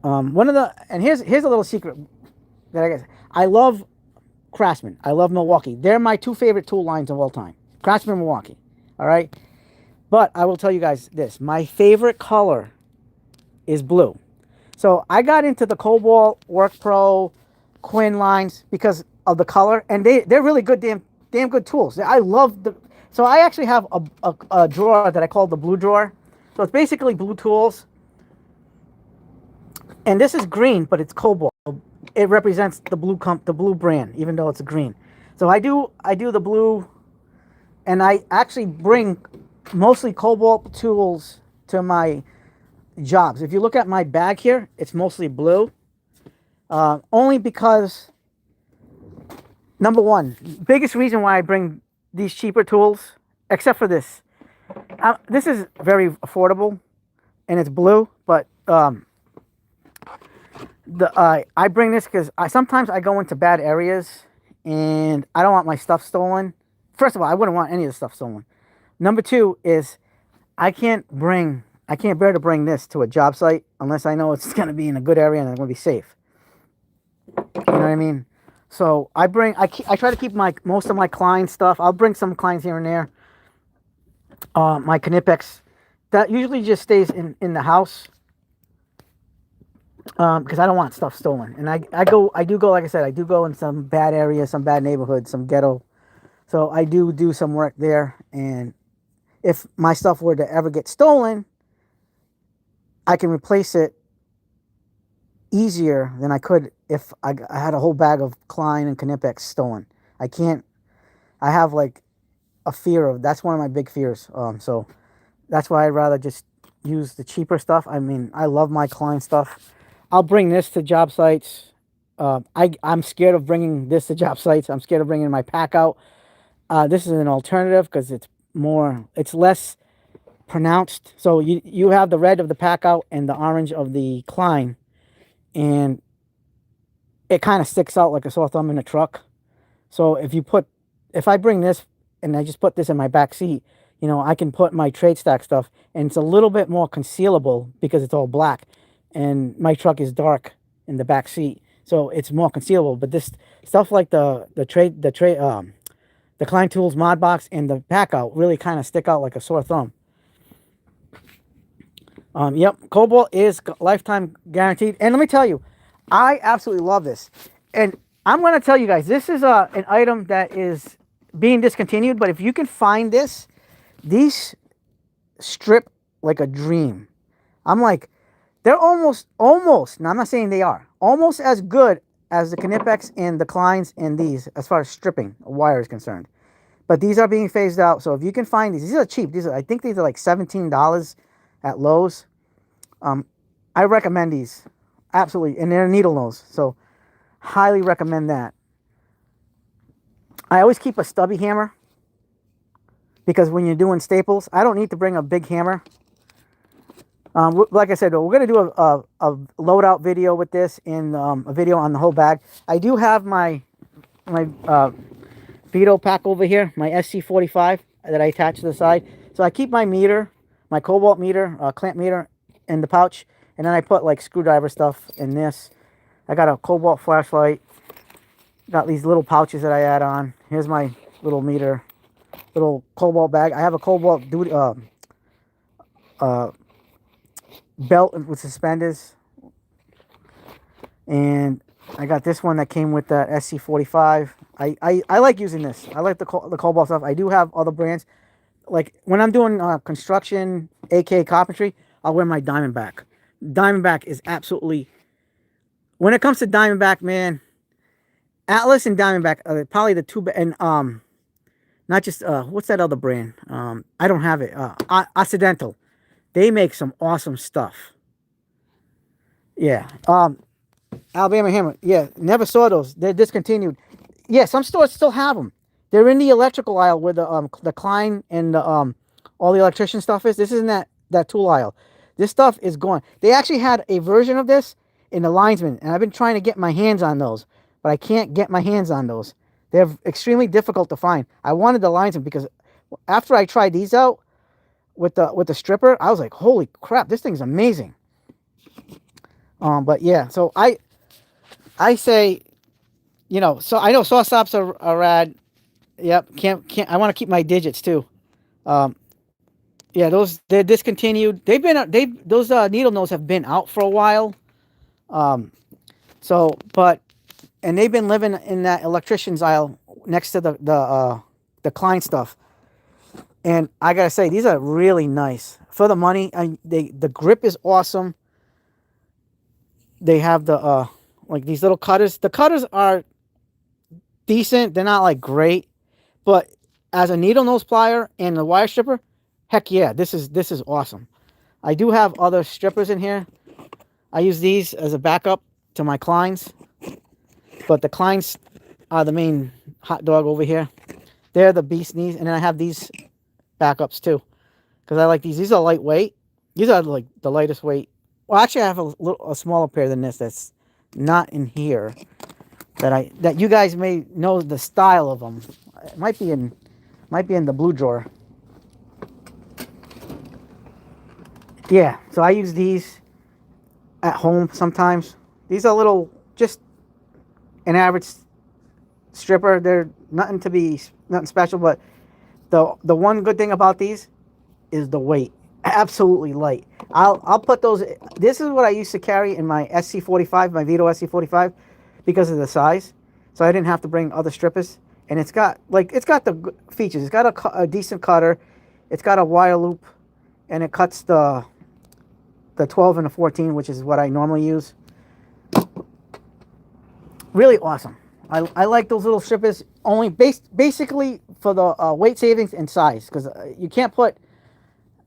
Here's a little secret that I love Craftsman. I love Milwaukee. They're my two favorite tool lines of all time. Craftsman and Milwaukee. All right. But I will tell you guys this. My favorite color is blue. So I got into the Cobalt, Work Pro, Quinn lines because of the color, and they're really good, damn good tools. I love so I actually have a drawer that I call the blue drawer. So it's basically blue tools. And this is green, but it's Cobalt. It represents the blue brand, even though it's green. So I do the blue, and I actually bring mostly Cobalt tools to my jobs. If you look at my bag here, it's mostly blue. Only because, number one, biggest reason why I bring these cheaper tools, except for this. This is very affordable, and it's blue, but I bring this because sometimes I go into bad areas and I don't want my stuff stolen. First of all, I wouldn't want any of the stuff stolen. Number two is I can't bear to bring this to a job site unless I know it's going to be in a good area and it's going to be safe. You know what I mean? So I try to keep most of my Klein stuff. I'll bring some Kleins here and there. My Knipex, that usually just stays in the house. Because I don't want stuff stolen. And I do go, like I said, I do go in some bad areas, some bad neighborhoods, some ghetto. So I do some work there. And if my stuff were to ever get stolen, I can replace it easier than I could if I had a whole bag of Klein and Knipex stolen. I have like a fear of, that's one of my big fears. So that's why I'd rather just use the cheaper stuff. I mean, I love my Klein stuff. I'll bring this to job sites. I'm scared of bringing this to job sites. I'm scared of bringing my pack out. This is an alternative because it's less pronounced. So you have the red of the pack out and the orange of the Klein, and it kind of sticks out like a sore thumb in a truck. So if I bring this and I just put this in my back seat, I can put my trade stack stuff, and it's a little bit more concealable because it's all black. And my truck is dark in the back seat, so it's more concealable. But this stuff like the Klein Tools mod box and the pack out really kind of stick out like a sore thumb. Yep, Cobalt is lifetime guaranteed. And let me tell you, I absolutely love this. And I'm going to tell you guys, this is an item that is being discontinued. But if you can find this, these strip like a dream. I'm like, they're almost, now I'm not saying they are, almost as good as the Knipex and the Kleins and these, as far as stripping wire is concerned. But these are being phased out, so if you can find these are cheap. I think these are like $17 at Lowe's. I recommend these, absolutely, and they're needle nose, so highly recommend that. I always keep a stubby hammer, because when you're doing staples, I don't need to bring a big hammer. Like I said, we're going to do a loadout video with this and a video on the whole bag. I do have my Veto pack over here, my SC45 that I attach to the side. So I keep my meter, my Cobalt meter, clamp meter in the pouch. And then I put like screwdriver stuff in this. I got a Cobalt flashlight. Got these little pouches that I add on. Here's my little meter. little cobalt bag. I have a cobalt duty uh, belt with suspenders, and I got this one that came with the SC45. I like using this. I like the cobalt stuff. I do have other brands. Like when I'm doing construction, aka carpentry, I'll wear my Diamondback. Diamondback is absolutely, when it comes to Diamondback, man, Atlas and Diamondback are probably the two, and not just what's that other brand? I don't have it. Occidental. They make some awesome stuff. Yeah. Alabama Hammer. Yeah, never saw those. They're discontinued. Yeah, some stores still have them. They're in the electrical aisle where the Klein and the all the electrician stuff is. This isn't that tool aisle. This stuff is gone. They actually had a version of this in the Linesman, and I've been trying to get my hands on those, but I can't get my hands on those. They're extremely difficult to find. I wanted the Linesman because after I tried these out with the stripper, I was like, holy crap, this thing's amazing. But yeah, so I say, you know, so I know saw stops are rad. Yep, can't. I want to keep my digits too. Yeah, they're discontinued. Those needle nose have been out for a while. So but and they've been living in that electrician's aisle next to the Klein stuff. And I gotta say, these are really nice for the money. The grip is awesome. They have the like these little cutters. The cutters are decent. They're not like great, but as a needle nose plier and a wire stripper, heck yeah, this is awesome. I do have other strippers in here. I use these as a backup to my Kleins, but the Kleins are the main hot dog over here. They're the beast knees, and then I have these backups too, because I like these. These are lightweight. These are like the lightest weight. Well, actually, I have a smaller pair than this that's not in here. That you guys may know the style of them. It might be in the blue drawer. Yeah, so I use these at home sometimes. These are little, just an average stripper. They're nothing special, but the one good thing about these is the weight. Absolutely light. I'll put those. This is what I used to carry in my SC45, my Veto SC45, because of the size. So I didn't have to bring other strippers, and it's got the features. It's got a decent cutter. It's got a wire loop, and it cuts the 12 and the 14, which is what I normally use. Really awesome. I like those little strippers only basically for the weight savings and size, because you can't put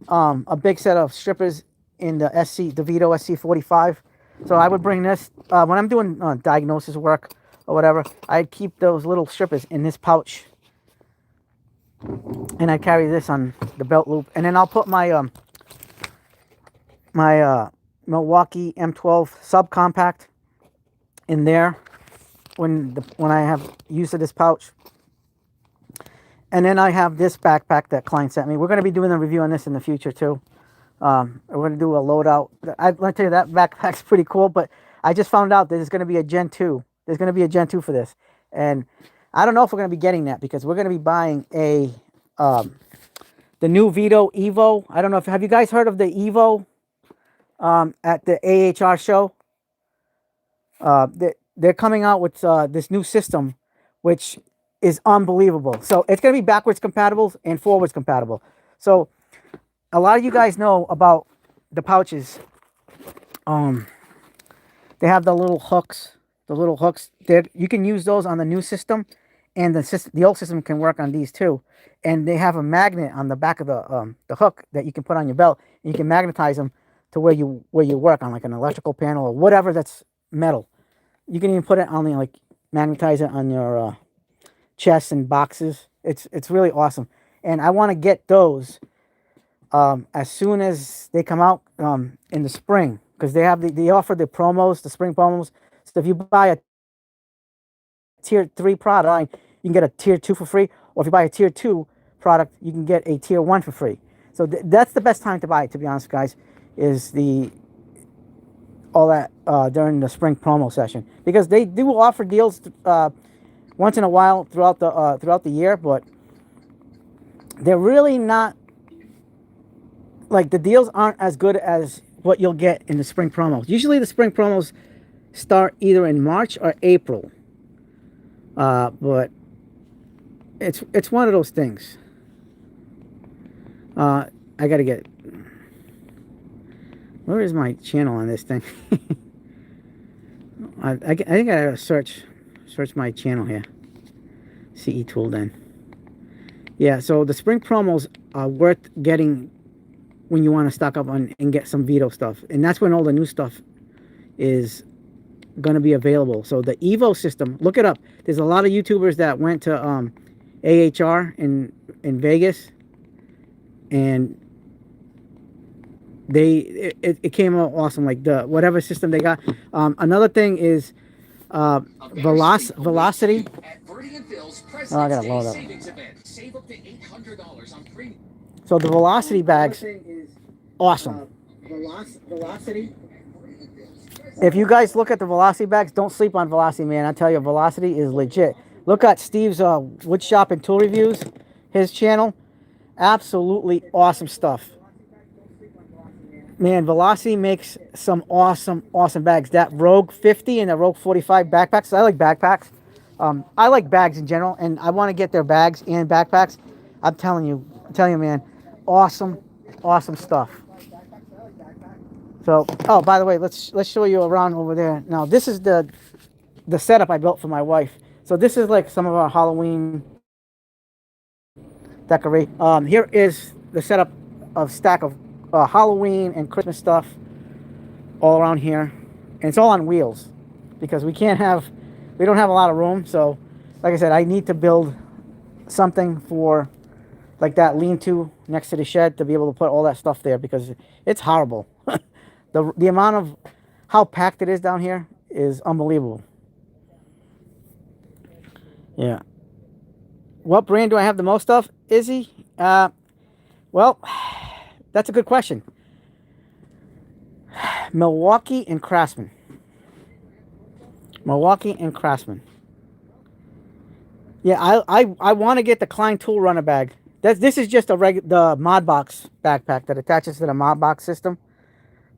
a big set of strippers in the Veto SC45. So I would bring this when I'm doing diagnosis work or whatever. I'd keep those little strippers in this pouch, and I carry this on the belt loop, and then I'll put my Milwaukee M12 subcompact in there when I have use of this pouch. And then I have this backpack that Klein sent me. We're going to be doing a review on this in the future too. We're going to do a loadout. Let me tell you, that backpack's pretty cool, but I just found out that there's going to be a Gen 2. There's going to be a Gen 2 for this. And I don't know if we're going to be getting that, because we're going to be buying the new Veto Evo. I don't know have you guys heard of the Evo at the AHR show? They're coming out with this new system, which is unbelievable. So it's going to be backwards compatible and forwards compatible. So a lot of you guys know about the pouches. They have the little hooks. You can use those on the new system, and the old system can work on these too. And they have a magnet on the back of the hook that you can put on your belt, and you can magnetize them to where you work on, like an electrical panel or whatever that's metal. You can even put it on magnetize it on your chests and boxes. It's really awesome, and I want to get those as soon as they come out in the spring, because they offer the promos, the spring promos. So if you buy a tier 3 product, you can get a tier 2 for free, or if you buy a tier 2 product, you can get a tier 1 for free. So that's the best time to buy it, to be honest, guys, is all that during the spring promo session, because they do offer deals once in a while throughout the year, but they're really not, like, the deals aren't as good as what you'll get in the spring promos. Usually the spring promos start either in March or April. But it's one of those things. I gotta get, where is my channel on this thing? I think I gotta search my channel here. CE tool then. Yeah, so the spring promos are worth getting when you want to stock up on and get some Veto stuff, and that's when all the new stuff is going to be available. So the Evo system, look it up. There's a lot of YouTubers that went to AHR in Vegas, and it came out awesome. Like the whatever system they got. Another thing is velocity. Oh, I gotta load up. So the velocity bags, awesome. Velocity. If you guys look at the velocity bags, don't sleep on velocity, man. I tell you, velocity is legit. Look at Steve's wood shop and tool reviews, his channel. Absolutely awesome stuff. Man, Velocity makes some awesome bags. That Rogue 50 and the Rogue 45 backpacks. I like backpacks. I like bags in general, and I want to get their bags and backpacks. I'm telling you, man, awesome stuff. So, oh, by the way, let's show you around over there. Now, this is the setup I built for my wife. So this is like some of our Halloween decoration. Here is the setup of stack of Halloween and Christmas stuff all around here, and it's all on wheels because we don't have a lot of room. So like I said, I need to build something for like that lean-to next to the shed to be able to put all that stuff there, because it's horrible. The amount of how packed it is down here is unbelievable. Yeah. What brand do I have the most of, Izzy? Well, that's a good question. Milwaukee and Craftsman. Yeah, I want to get the Klein tool runner bag. This is just the mod box backpack that attaches to the mod box system.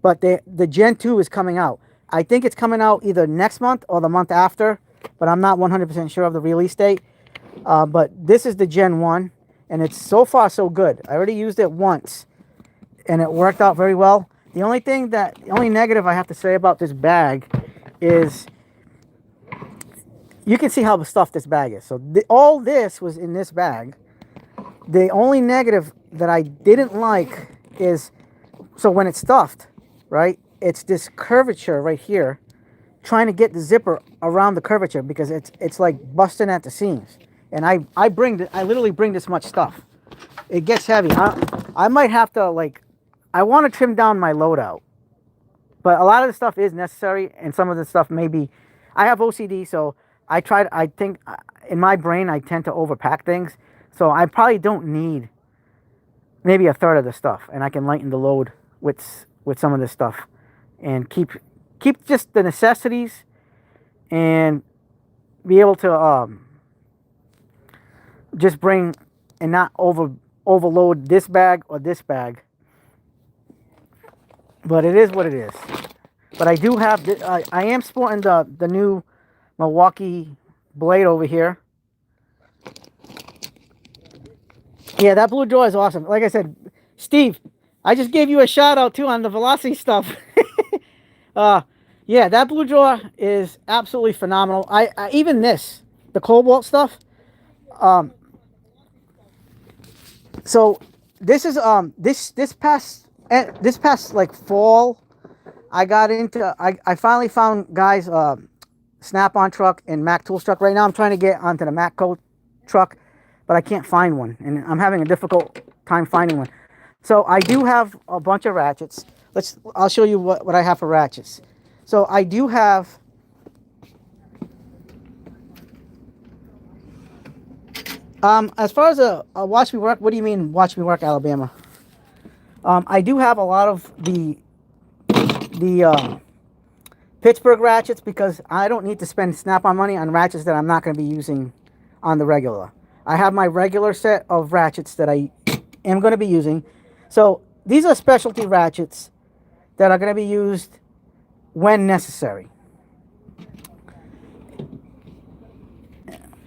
But the Gen 2 is coming out. I think it's coming out either next month or the month after, but I'm not 100% sure of the release date. But this is the Gen 1, and it's so far so good. I already used it once, and it worked out very well. The only negative I have to say about this bag is you can see how stuffed this bag is. So all this was in this bag. The only negative that I didn't like is, so when it's stuffed, right, it's this curvature right here, trying to get the zipper around the curvature, because it's like busting at the seams. And I literally bring this much stuff. It gets heavy. I might have to, like, I want to trim down my loadout, but a lot of the stuff is necessary, and some of the stuff maybe, I have OCD, so I think in my brain I tend to overpack things, so I probably don't need maybe a third of the stuff, and I can lighten the load with some of this stuff, and keep just the necessities, and be able to just bring and not overload this bag or this bag. But it is what it is. But I do have I am sporting the new Milwaukee blade over here. Yeah, that blue drawer is awesome. Like I said, Steve, I just gave you a shout out too on the Velocity stuff. Yeah, that blue drawer is absolutely phenomenal. I even the Cobalt stuff. So this is this past like fall, I got into I finally found guys Snap-on truck and Mac Tools truck. Right now I'm trying to get onto the Macco truck, but I can't find one, and I'm having a difficult time finding one. So I do have a bunch of ratchets. I'll show you what I have for ratchets. So I do have as far as a watch me work, what do you mean watch me work, Alabama? I do have a lot of the Pittsburgh ratchets, because I don't need to spend Snap-on money on ratchets that I'm not going to be using on the regular. I have my regular set of ratchets that I am going to be using. So these are specialty ratchets that are going to be used when necessary.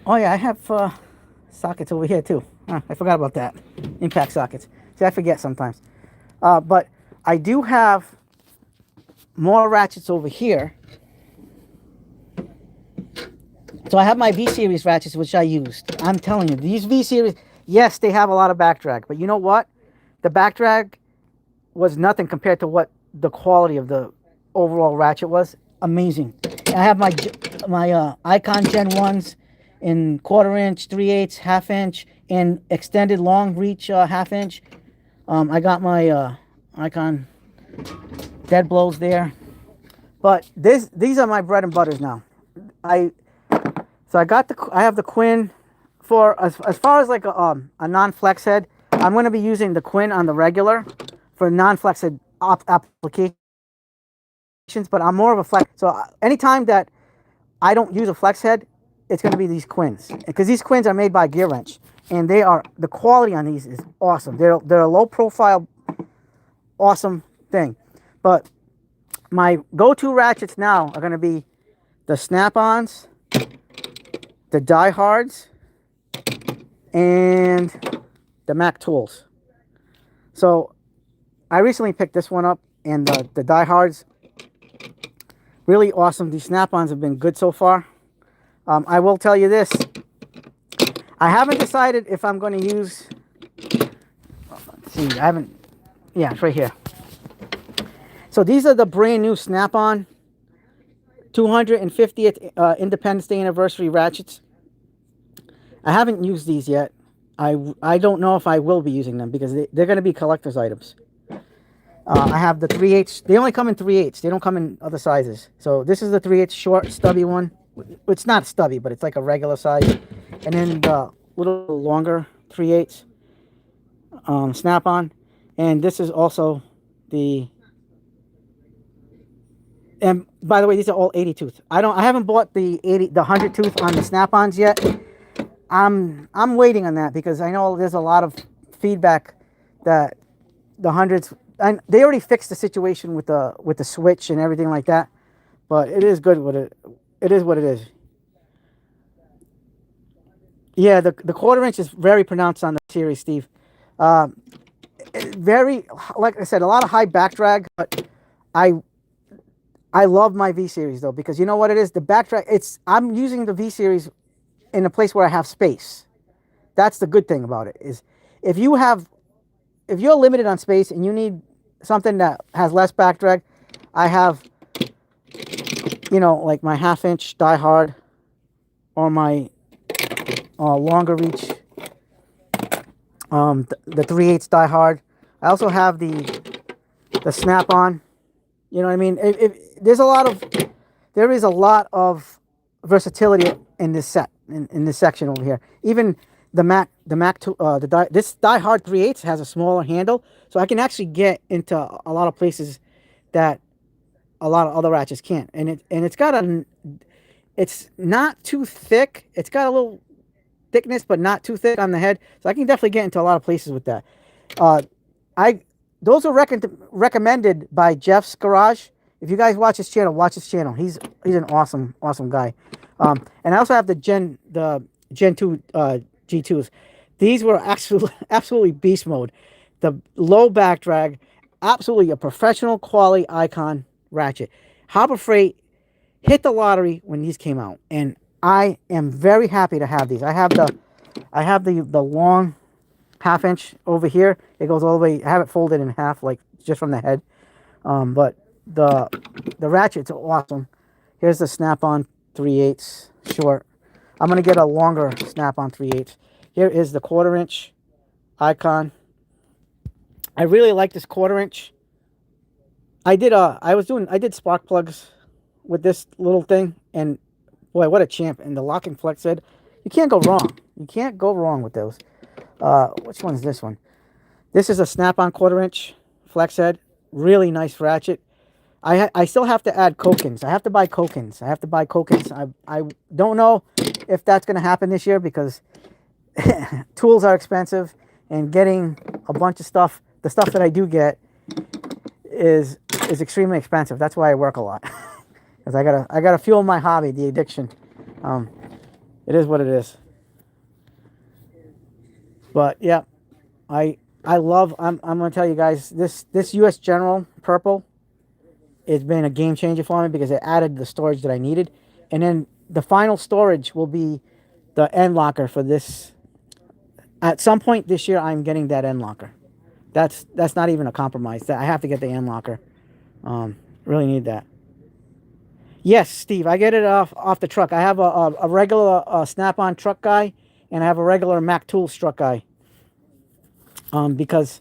Oh yeah, I have sockets over here too. I forgot about that. Impact sockets. See, I forget sometimes. But I do have more ratchets over here. So I have my V-Series ratchets, which I used. I'm telling you, these V-Series, yes, they have a lot of back drag. But you know what? The back drag was nothing compared to what the quality of the overall ratchet was. Amazing. I have my Icon Gen 1s in 1/4 inch, 3/8, 1/2 inch, and extended long reach 1/2 inch. I got my Icon dead blows there. But these are my bread and butters now. I have the Quinn for as far as like a non-flex head. I'm going to be using the Quinn on the regular for non-flex head applications, but I'm more of a flex. So anytime that I don't use a flex head, it's going to be these Quins, because these Quins are made by Gear Wrench, and the quality on these is awesome. They're a low profile, awesome thing. But my go-to ratchets now are going to be the Snap-ons, the Die-Hards, and the Mac Tools. So I recently picked this one up, and the Die-Hards, really awesome. These Snap-ons have been good so far. I will tell you this. I haven't decided if I'm going to use... Let's see, I haven't... Yeah, it's right here. So these are the brand new Snap-on 250th Independence Day Anniversary ratchets. I haven't used these yet. I don't know if I will be using them, because they're going to be collector's items. I have the 3/8. They only come in 3/8. They don't come in other sizes. So this is the 3/8 short, stubby one. It's not stubby, but it's like a regular size. And then the little longer 3/8 Snap-on. And this is also the... And by the way, these are all 80 tooth. I haven't bought the 100 tooth on the Snap-ons yet. I'm waiting on that, because I know there's a lot of feedback that the hundreds, and they already fixed the situation with the switch and everything like that. But it is good what it is what it is. Yeah, the 1/4 inch is very pronounced on the series, Steve. Very, like I said, a lot of high back drag, but I love my V-Series though, because you know what it is? The back drag, I'm using the V-Series in a place where I have space. That's the good thing about it, is if you're limited on space and you need something that has less back drag, I have, like my 1/2 inch Die-Hard, or my longer reach, the 3/8 Die-Hard. I also have the Snap-on. You know what I mean? There is a lot of versatility in this set, in this section over here. Even this Die-Hard 3/8 has a smaller handle, so I can actually get into a lot of places that a lot of other ratchets can't. And it's not too thick. It's got a little thickness, but not too thick on the head, so I can definitely get into a lot of places with that. Those are recommended by Jeff's Garage. If you guys watch his channel, watch his channel. He's an awesome guy. And I also have the Gen 2 G2s. These were absolutely beast mode. The low back drag, absolutely a professional quality Icon ratchet. Harbor Freight hit the lottery when these came out, and I am very happy to have these. I have the long 1/2 inch over here. It goes all the way. I have it folded in half, like just from the head. But the ratchets are awesome. Here's the Snap-on 3/8 short. I'm gonna get a longer Snap-on 3/8. Here is the 1/4 inch Icon. I really like this 1/4 inch. I did spark plugs with this little thing, and boy, what a champ. And the lock and flex head, you can't go wrong. You can't go wrong with those. Which one is this one? This is a Snap-on 1/4 inch flex head. Really nice ratchet. I still have to add coke-ins. I have to buy coke-ins. I don't know if that's going to happen this year, because tools are expensive, and getting a bunch of stuff, the stuff that I do get, is extremely expensive. That's why I work a lot, because I gotta fuel my hobby, the addiction. It is what it is. But yeah, I love. I'm gonna tell you guys, this U.S. General purple, it's been a game changer for me because it added the storage that I needed, and then the final storage will be the end locker for this. At some point this year, I'm getting that end locker. That's not even a compromise. That I have to get the end locker. Really need that. Yes, Steve, I get it off the truck. I have a regular Snap-on truck guy, and I have a regular Mac Tools truck guy. Because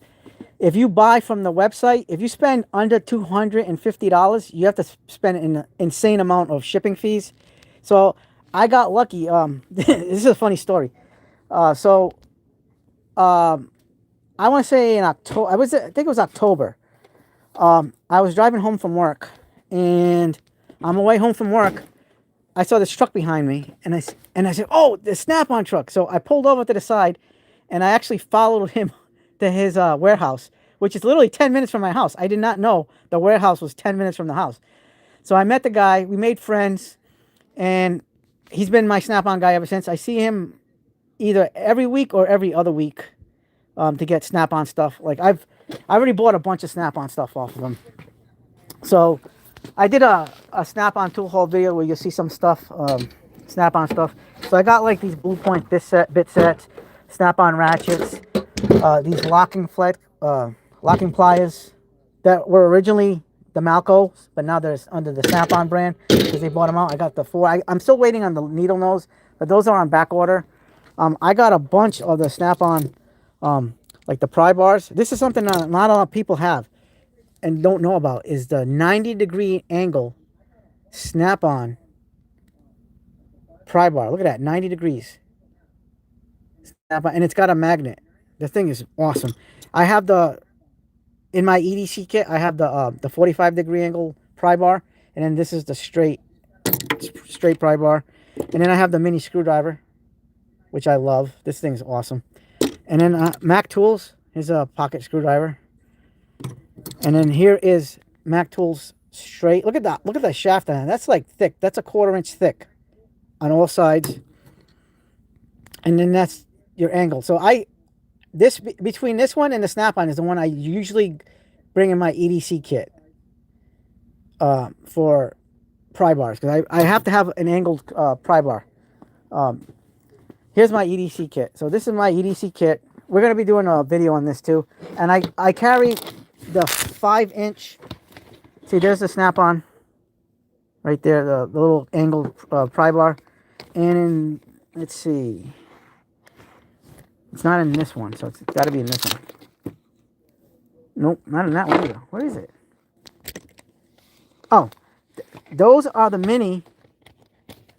if you buy from the website, if you spend under $250, you have to spend an insane amount of shipping fees. So I got lucky. This is a funny story. I want to say in October. I think it was October. I was driving home from work, and on my way home from work, I saw this truck behind me, and I said, "Oh, the Snap-on truck!" So I pulled over to the side, and I actually followed him to his warehouse, which is literally 10 minutes from my house. I did not know the warehouse was 10 minutes from the house. So I met the guy. We made friends, and he's been my Snap-on guy ever since. I see him either every week or every other week to get Snap-on stuff. Like I already bought a bunch of Snap-on stuff off of him. So I did a Snap-on tool haul video where you'll see some stuff, Snap-on stuff. So I got like these Blue Point bit sets, Snap-on ratchets, these locking pliers that were originally the Malco's, but now they're under the Snap-on brand because they bought them out. I got the 4. I'm still waiting on the needle nose, but those are on back order. I got a bunch of the Snap-on, like the pry bars. This is something that not a lot of people have and don't know about, is the 90-degree angle Snap-on pry bar. Look at that, 90 degrees. Snap-on, and it's got a magnet. The thing is awesome. I have in my EDC kit, I have the 45-degree angle pry bar, and then this is the straight pry bar. And then I have the mini screwdriver, which I love. This thing's awesome. And then Mac Tools is a pocket screwdriver. And then here is Mac Tools straight. Look at that. Look at that shaft on it. That's like thick. That's a 1/4 inch thick on all sides. And then that's your angle. So between this one and the Snap-on is the one I usually bring in my EDC kit for pry bars, because I have to have an angled pry bar. Here's my EDC kit. So this is my EDC kit. We're going to be doing a video on this too. And I carry the 5-inch. See, there's the Snap-on right there, the little angled pry bar. And let's see. It's not in this one, so it's got to be in this one. Nope, not in that one either. Where is it? Oh, those are the mini,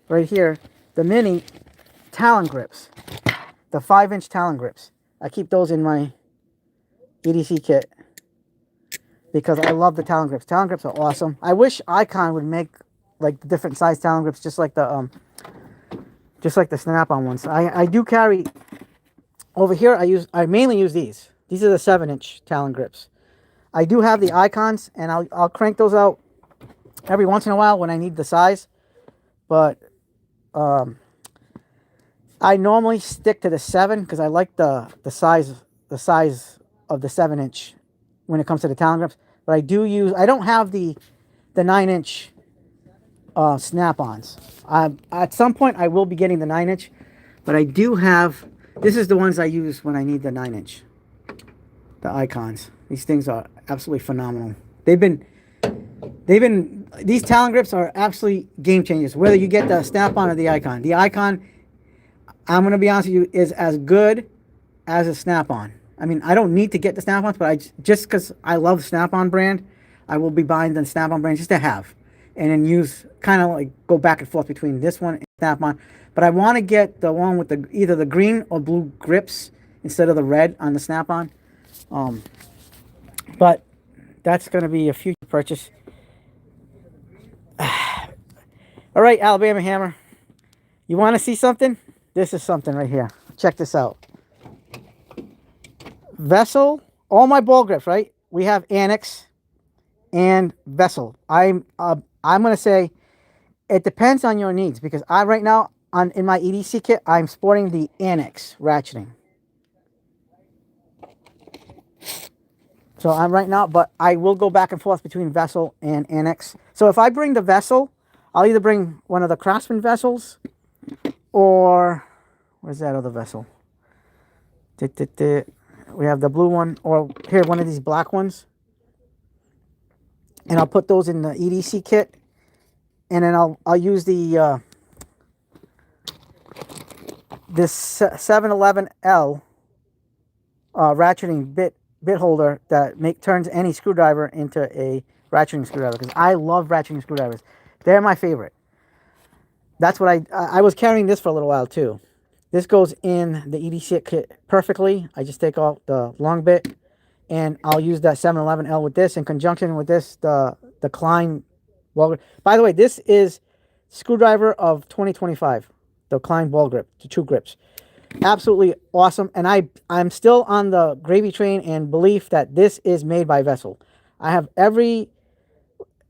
right here, the mini Talon grips. The 5-inch Talon grips. I keep those in my EDC kit because I love the Talon grips. Talon grips are awesome. I wish Icon would make like the different size Talon grips, just like the Snap-on ones. I do carry over here. I mainly use these. These are the 7-inch Talon grips. I do have the Icons, and I'll crank those out every once in a while when I need the size. But I normally stick to the 7 because I like the size of the 7-inch when it comes to the Talon grips. But I don't have the 9-inch Snap-ons. At some point I will be getting the 9-inch, but I do have. This is the ones I use when I need the 9-inch. The Icons. These things are absolutely phenomenal. These Talon grips are absolutely game changers. Whether you get the Snap-on or the Icon. The Icon, I'm going to be honest with you, is as good as a Snap-on. I mean, I don't need to get the Snap-ons, but just because I love Snap-on brand, I will be buying the Snap-on brand just to have. And then kind of like go back and forth between this one and Snap-on. But I want to get the one with either the green or blue grips instead of the red on the Snap-on. But that's going to be a future purchase. All right, Alabama Hammer. You want to see something? This is something right here. check this out. Vessel, all my ball grips, right? We have Annex and Vessel. I'm gonna say it depends on your needs, because I right now in my EDC kit I'm sporting the Annex ratcheting. So I'm right now, but I will go back and forth between Vessel and Annex. So if I bring the Vessel, I'll either bring one of the Craftsman vessels, or where's that other vessel? We have the blue one, or here, one of these black ones. And I'll put those in the EDC kit. And then I'll use the this 711L ratcheting bit holder that turns any screwdriver into a ratcheting screwdriver, because I love ratcheting screwdrivers. They're my favorite. That's what I was carrying this for a little while too. This goes in the EDC kit perfectly. I just take off the long bit, and I'll use that 711L with this in conjunction with this, the Klein. Well, by the way, this is screwdriver of 2025, the Klein ball grip, the 2 grips. Absolutely awesome. And I'm still on the gravy train and belief that this is made by Vessel. I have every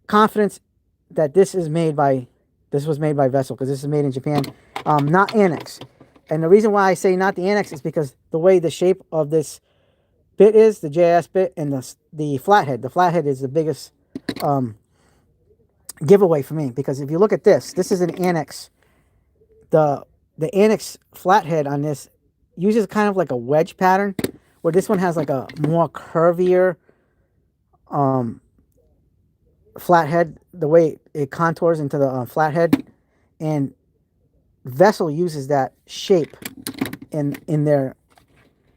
confidence that this was made by Vessel, because this is made in Japan, not Annex. And the reason why I say not the Annex is because the way the shape of this bit is, the JS bit, and the flathead. The flathead is the biggest giveaway for me, because if you look at this is an Annex. The Annex flathead on this uses kind of like a wedge pattern, where this one has like a more curvier flathead, the way it contours into the flathead. And Vessel uses that shape in their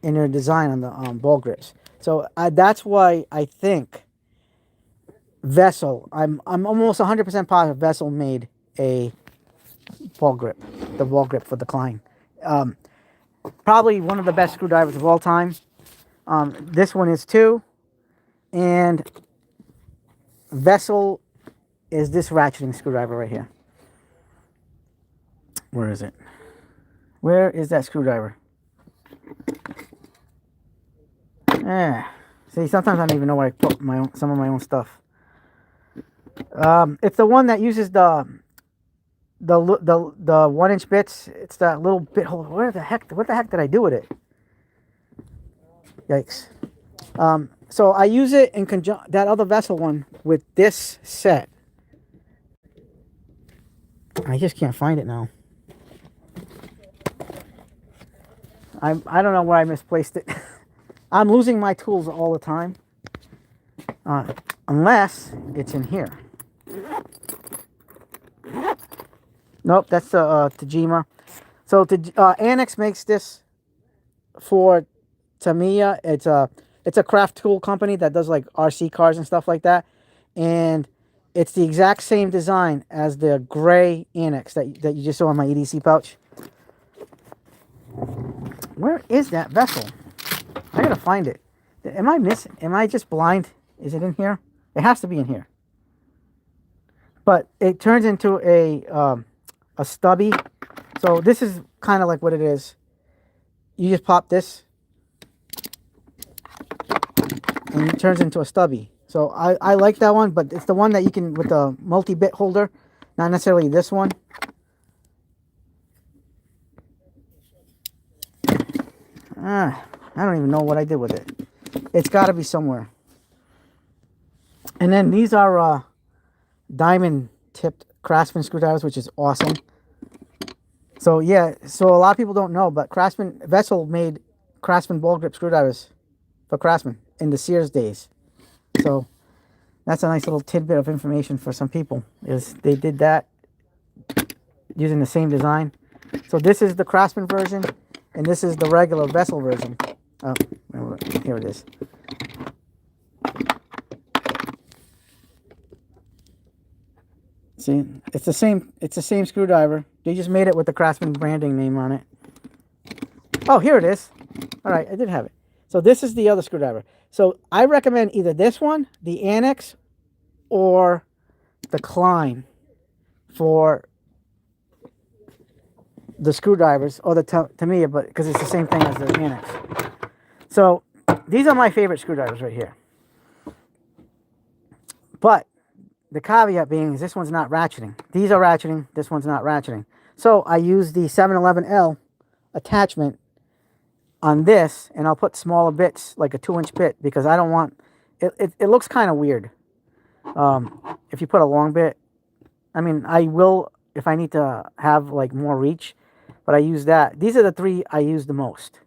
design on the ball grips. So that's why I think Vessel, I'm almost 100% positive Vessel made a ball grip, the ball grip for the Klein. Probably one of the best screwdrivers of all time. This one is too. And Vessel is this ratcheting screwdriver right here. Where is it? Where is that screwdriver? See, sometimes I don't even know where I put some of my own stuff. It's the one that uses the 1-inch bits. It's that little bit holder. What the heck did I do with it? Yikes. So I use it in conjunction, that other Vessel one, with this set. I just can't find it now. I don't know where I misplaced it. I'm losing my tools all the time. Unless it's in here. Nope, that's Tajima. So Annex makes this for Tamiya. It's a craft tool company that does like RC cars and stuff like that. And it's the exact same design as the gray Annex that you just saw in my EDC pouch. Where is that Vessel? I gotta find it. Am I missing? Am I just blind? Is it in here? It has to be in here. But it turns into a stubby. So this is kind of like what it is. You just pop this, and it turns into a stubby. So I like that one, but it's the one that you can, with the multi-bit holder, not necessarily this one. I don't even know what I did with it. It's got to be somewhere. And then these are diamond tipped Craftsman screwdrivers, which is awesome. So yeah, so a lot of people don't know, but Vessel made Craftsman ball grip screwdrivers for Craftsman in the Sears days. So that's a nice little tidbit of information for some people, is they did that using the same design. So this is the Craftsman version, and this is the regular Vessel version. Oh, here it is. See, it's the same screwdriver. They just made it with the Craftsman branding name on it. Oh, here it is. All right, I did have it. So this is the other screwdriver. So I recommend either this one, the Annex, or the Klein for the screwdrivers or the Tamiya, but because it's the same thing as the annex. So these are my favorite screwdrivers right here. But the caveat being is this one's not ratcheting. These are ratcheting. This one's not ratcheting. So I use the 711L attachment on this, and I'll put smaller bits, like a 2-inch bit, because I don't want it. It looks kind of weird if you put a long bit. I mean, I will if I need to have like more reach, but I use that. These are the three I use the most,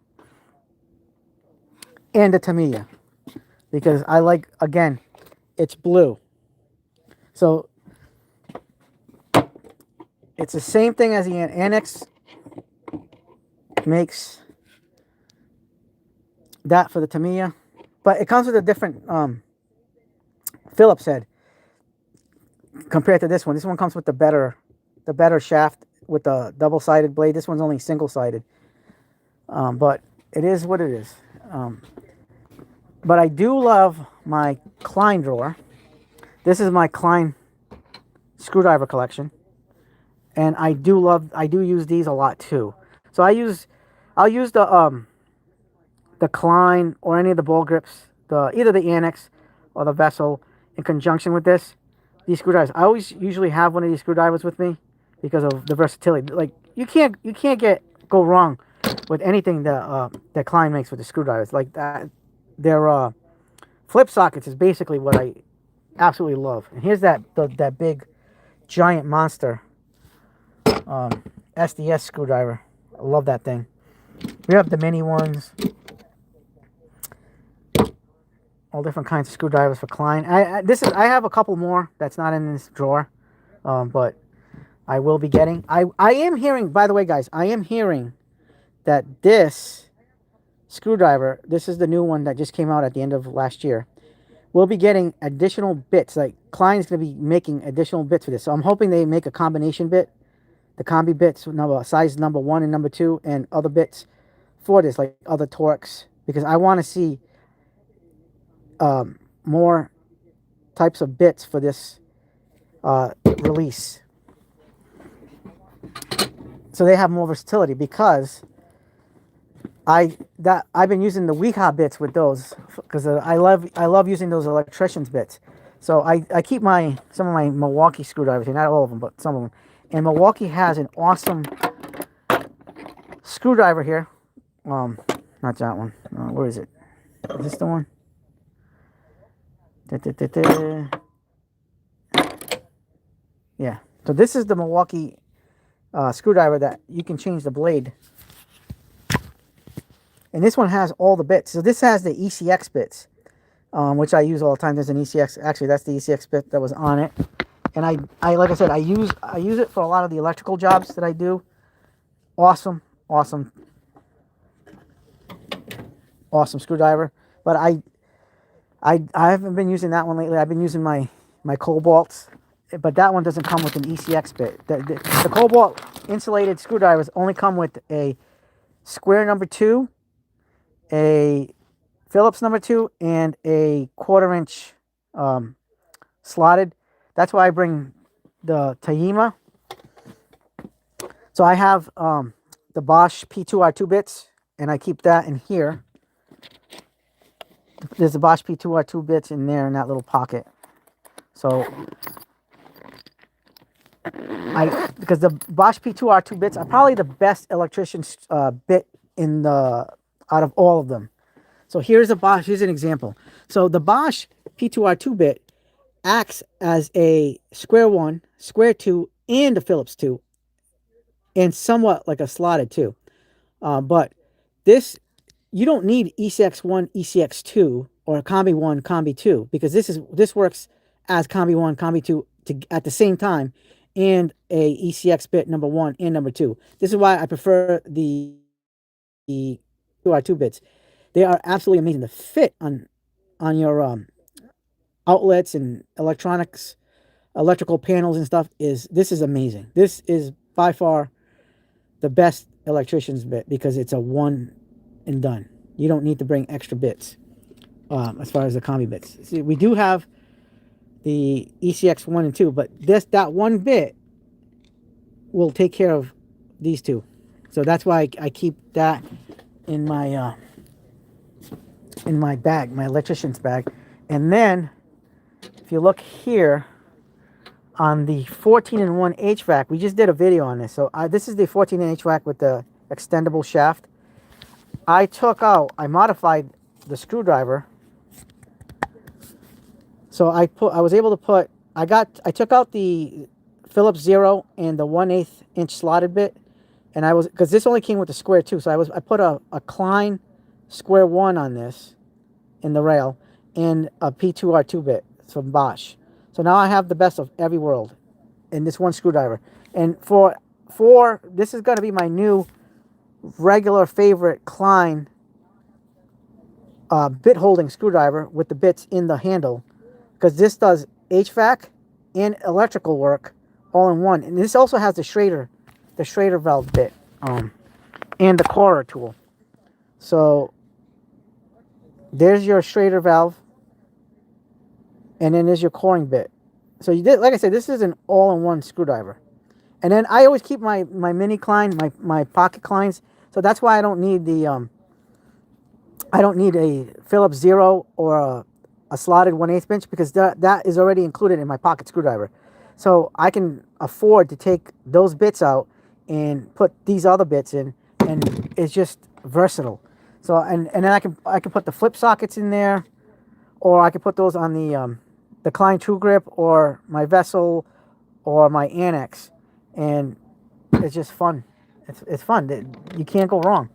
and the Tamiya, because I like, again, it's blue. So it's the same thing as the annex makes that for the Tamiya, but it comes with a different Phillips head compared to this one. This one comes with the better shaft with the double-sided blade. This one's only single-sided, but it is what it is. But I do love my Klein drawer. This is my Klein screwdriver collection, and I do use these a lot too. So I'll use the Klein or any of the ball grips, either the annex or the Veto, in conjunction with these screwdrivers. I always usually have one of these screwdrivers with me because of the versatility. Like, you can't go wrong with anything that Klein makes with the screwdrivers. Like that, their flip sockets is basically what I absolutely love. And here's that big giant monster SDS screwdriver. I love that thing. We have the mini ones, all different kinds of screwdrivers for Klein. I have a couple more that's not in this drawer, but I will be getting. I am hearing, by the way, guys, I am hearing that this screwdriver, this is the new one that just came out at the end of last year, we'll be getting additional bits. Like, Klein's going to be making additional bits for this. So I'm hoping they make a combination bit, the combi bits, size number 1 and number 2, and other bits for this, like other Torx, because I want to see more types of bits for this release. So they have more versatility, because I've been using the Weeha bits with those, because I love using those electrician's bits. So I keep some of my Milwaukee screwdrivers here, not all of them, but some of them. And Milwaukee has an awesome screwdriver here. Not that one. Where is it? Is this the one? Yeah. So this is the Milwaukee screwdriver that you can change the blade. And this one has all the bits. So this has the ECX bits, which I use all the time. There's an ECX. Actually, that's the ECX bit that was on it. And I like I said, I use it for a lot of the electrical jobs that I do. Awesome screwdriver. But I haven't been using that one lately. I've been using my Cobalts, but that one doesn't come with an ECX bit. The Cobalt insulated screwdrivers only come with a square number 2, a Phillips number 2, and a 1/4-inch slotted. That's why I bring the Tamiya. So I have the Bosch P2R2 bits, and I keep that in here. There's a Bosch P2R2 bits in there in that little pocket. So because the Bosch P2R2 bits are probably the best electrician's bit out of all of them. So here's an example. So the Bosch P2R2 bit acts as a square 1, square 2, and a Phillips 2, and somewhat like a slotted 2. But this, you don't need ECX1, ECX2, or Combi 1, Combi 2, because this works as Combi 1, Combi 2 at the same time, and a ECX bit number 1 and number 2. This is why I prefer the P2R2 bits. They are absolutely amazing. The fit on your outlets and electrical panels and stuff is amazing. This is by far the best electrician's bit, because it's a one and done. You don't need to bring extra bits as far as the combi bits. See, we do have the ECX 1 and 2, but that one bit will take care of these two. So that's why I keep that in my bag, my electrician's bag. And then if you look here on the 14-in-1 HVAC, we just did a video on this. So this is the 14-in HVAC with the extendable shaft. I modified the screwdriver. So I was able to put, I took out the Phillips 0 and the 1/8 inch slotted bit, and because this only came with the square 2, so I put a Klein square 1 on this in the rail and a P2R2 bit from Bosch. So now I have the best of every world in this one screwdriver. And for this is going to be my new regular favorite Klein bit holding screwdriver with the bits in the handle, because this does HVAC and electrical work all in one. And this also has the Schrader valve bit and the corer tool. So there's your Schrader valve, and then there's your coring bit. So like I said, this is an all-in-one screwdriver. And then I always keep my mini Klein, my pocket Kleins. So that's why I don't need a Phillips 0 or a slotted 1/8 inch, because that is already included in my pocket screwdriver. So I can afford to take those bits out and put these other bits in, and it's just versatile. So and then I can put the flip sockets in there, or I can put those on the Klein True Grip or my Vessel or my Annex, and it's just fun. It's fun. You can't go wrong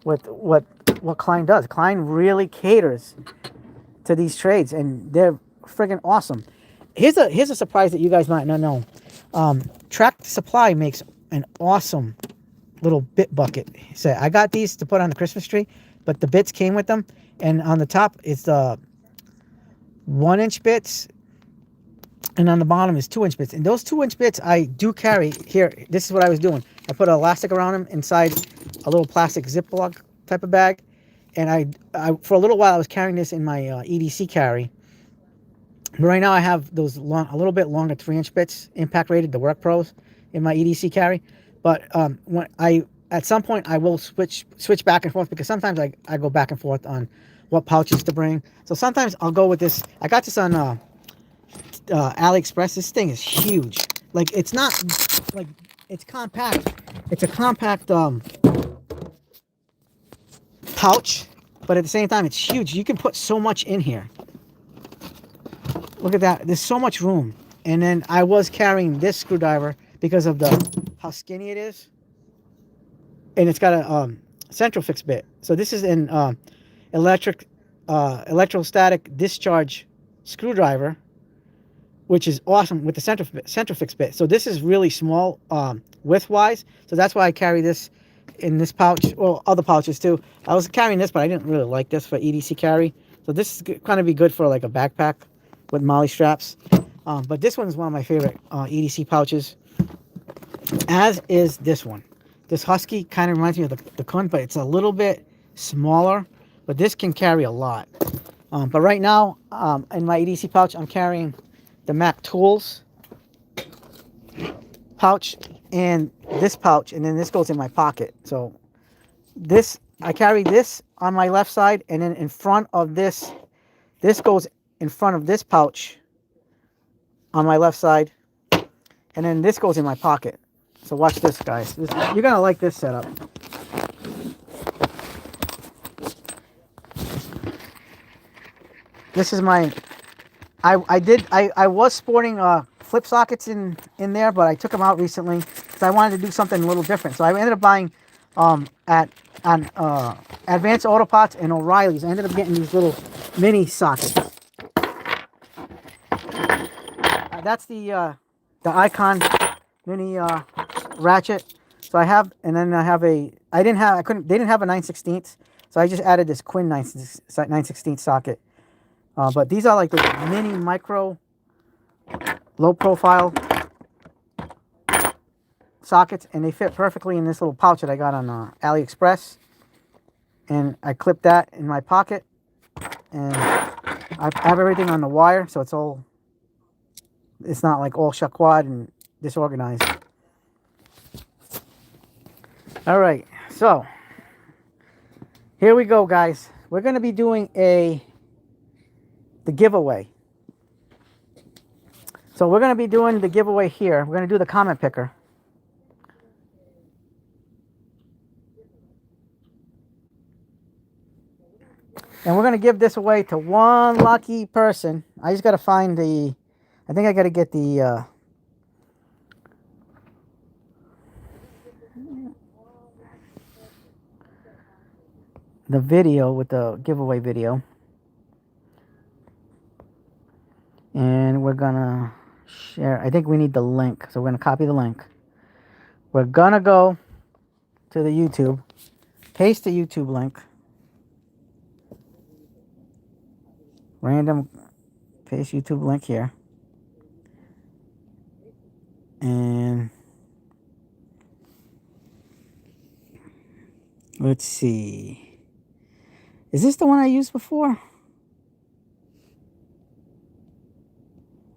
with what Klein does. Klein really caters to these trades, and they're friggin' awesome. Here's a surprise that you guys might not know. Tractor Supply makes an awesome little bit bucket. So I got these to put on the Christmas tree, but the bits came with them, and on the top it's the 1-inch bits, and on the bottom is 2-inch bits. And those 2-inch bits I do carry here. This is what I was doing. I put an elastic around them inside a little plastic Ziploc type of bag, and I for a little while I was carrying this in my EDC carry. But right now I have those a little bit longer 3-inch bits, impact rated, the Work Pros, in my EDC carry. But at some point I will switch back and forth, because sometimes I go back and forth on what pouches to bring. So sometimes I'll go with this. I got this on AliExpress. This thing is huge. Like, it's not like, it's compact. It's a compact pouch, but at the same time it's huge. You can put so much in here. Look at that. There's so much room. And then I was carrying this screwdriver because of how skinny it is, and it's got a central fix bit. So this is an electrostatic discharge screwdriver, which is awesome with the central fix bit. So this is really small width wise. So that's why I carry this in this pouch. Well, other pouches too. I was carrying this, but I didn't really like this for EDC carry. So this is going to be good for like a backpack with molly straps. But this one is one of my favorite EDC pouches, as is this one. This Husky kind of reminds me of the Kun, but it's a little bit smaller. But this can carry a lot. But right now, in my EDC pouch, I'm carrying the Mac Tools pouch and this pouch, and then this goes in my pocket. So I carry this on my left side, and then in front of this goes in front of this pouch on my left side, and then this goes in my pocket. So watch this, guys. You're gonna like this setup. This is my, I was sporting flip sockets in there, but I took them out recently because I wanted to do something a little different. So I ended up buying at Advanced Auto Parts and O'Reilly's. I ended up getting these little mini sockets. That's the Icon mini ratchet. So I have, and then I have they didn't have a 9/16, so I just added this Quinn 9/16 socket. But these are like the mini micro low profile sockets, and they fit perfectly in this little pouch that I got on AliExpress. And I clip that in my pocket, and I have everything on the wire, so it's not like all shakwad and disorganized. All right, so here we go, guys. We're going to be doing the giveaway. So we're going to be doing the giveaway here. We're going to do the comment picker. And we're going to give this away to one lucky person. I just got to find I think I got to get the video with the giveaway video. And we're going to share. I think we need the link. So we're going to copy the link. We're going to go to the YouTube. Paste the YouTube link. Random paste YouTube link here. And let's see. Is this the one I used before?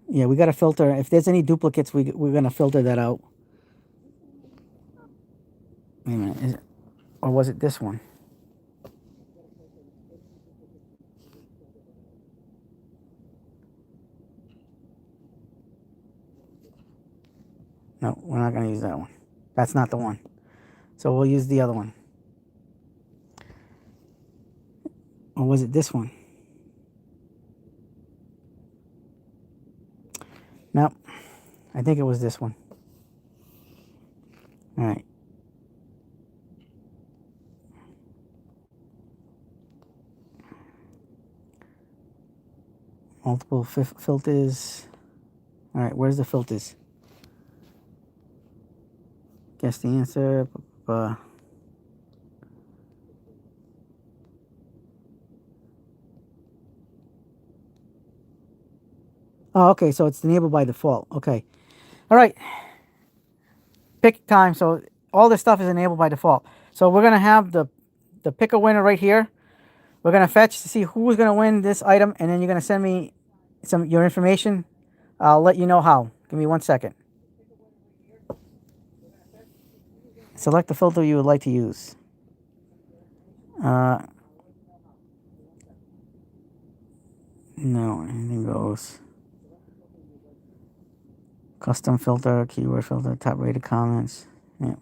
Yeah, we got to filter. If there's any duplicates, we're going to filter that out. Wait a minute. Or was it this one? No, we're not going to use that one. That's not the one. So we'll use the other one. Or was it this one? Nope. I think it was this one. All right. Multiple filters. All right, where's the filters? Guess the answer. Oh, okay, so it's enabled by default. Okay. All right. Pick time. So all this stuff is enabled by default. So we're going to have the pick a winner right here. We're going to fetch to see who's going to win this item, and then you're going to send me your information. I'll let you know how. Give me 1 second. Select the filter you would like to use. No, anything goes. Custom filter, keyword filter, top rated comments. Yeah.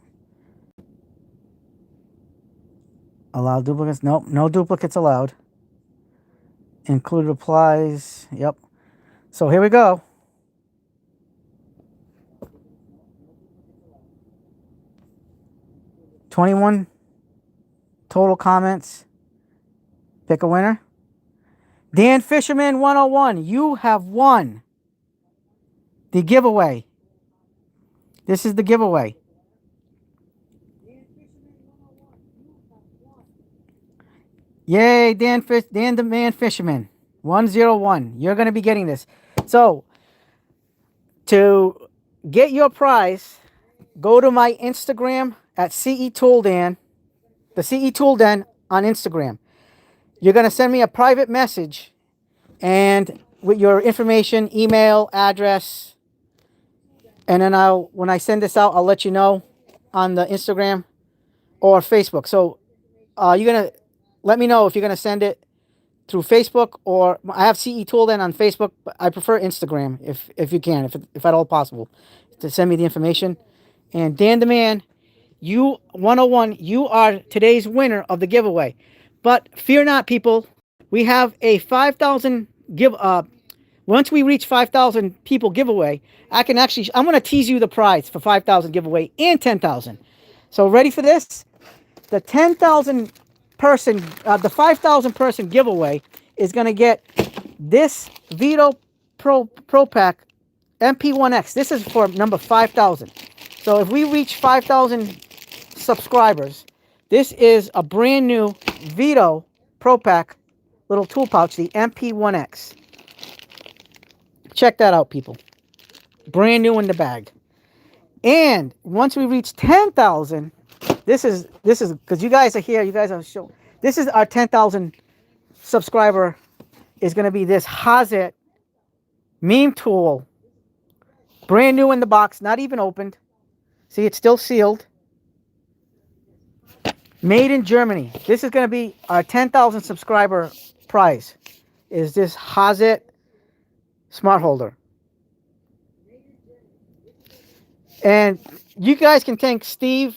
Allow duplicates? Nope, no duplicates allowed. Include replies. Yep. So here we go. $21 total comments. Pick a winner. Dan Fisherman 101, you have won the giveaway. This is the giveaway. Yay, Dan the Man Fisherman 101. You're going to be getting this. So, to get your prize, go to my Instagram at CE Tool Dan, the CE Tool Den on Instagram. You're going to send me a private message and with your information, email, address, and then when I send this out, I'll let you know on the Instagram or Facebook. So you're going to let me know if you're going to send it through Facebook, or I have CE Tool Den on Facebook, but I prefer Instagram if you can, if at all possible, to send me the information. And Dan the Man, you 101, you are today's winner of the giveaway. But fear not, people. We have a 5,000 once we reach 5,000 people giveaway, I'm going to tease you the prize for 5,000 giveaway and 10,000. So ready for this? The 10,000 person, the 5,000 person giveaway is going to get this Veto Pro Pack MP1X. This is for number 5,000. So if we reach 5,000 subscribers, this is a brand new Veto Pro Pack little tool pouch, the MP1X. Check that out, people. Brand new in the bag. And once we reach 10,000, this is because you guys are here. You guys are showing. This is our 10,000 subscriber. Is going to be this Hazet meme tool. Brand new in the box, not even opened. See, it's still sealed. Made in Germany. This is going to be our 10,000 subscriber prize. Is this Hazet smart holder. And you guys can thank Steve's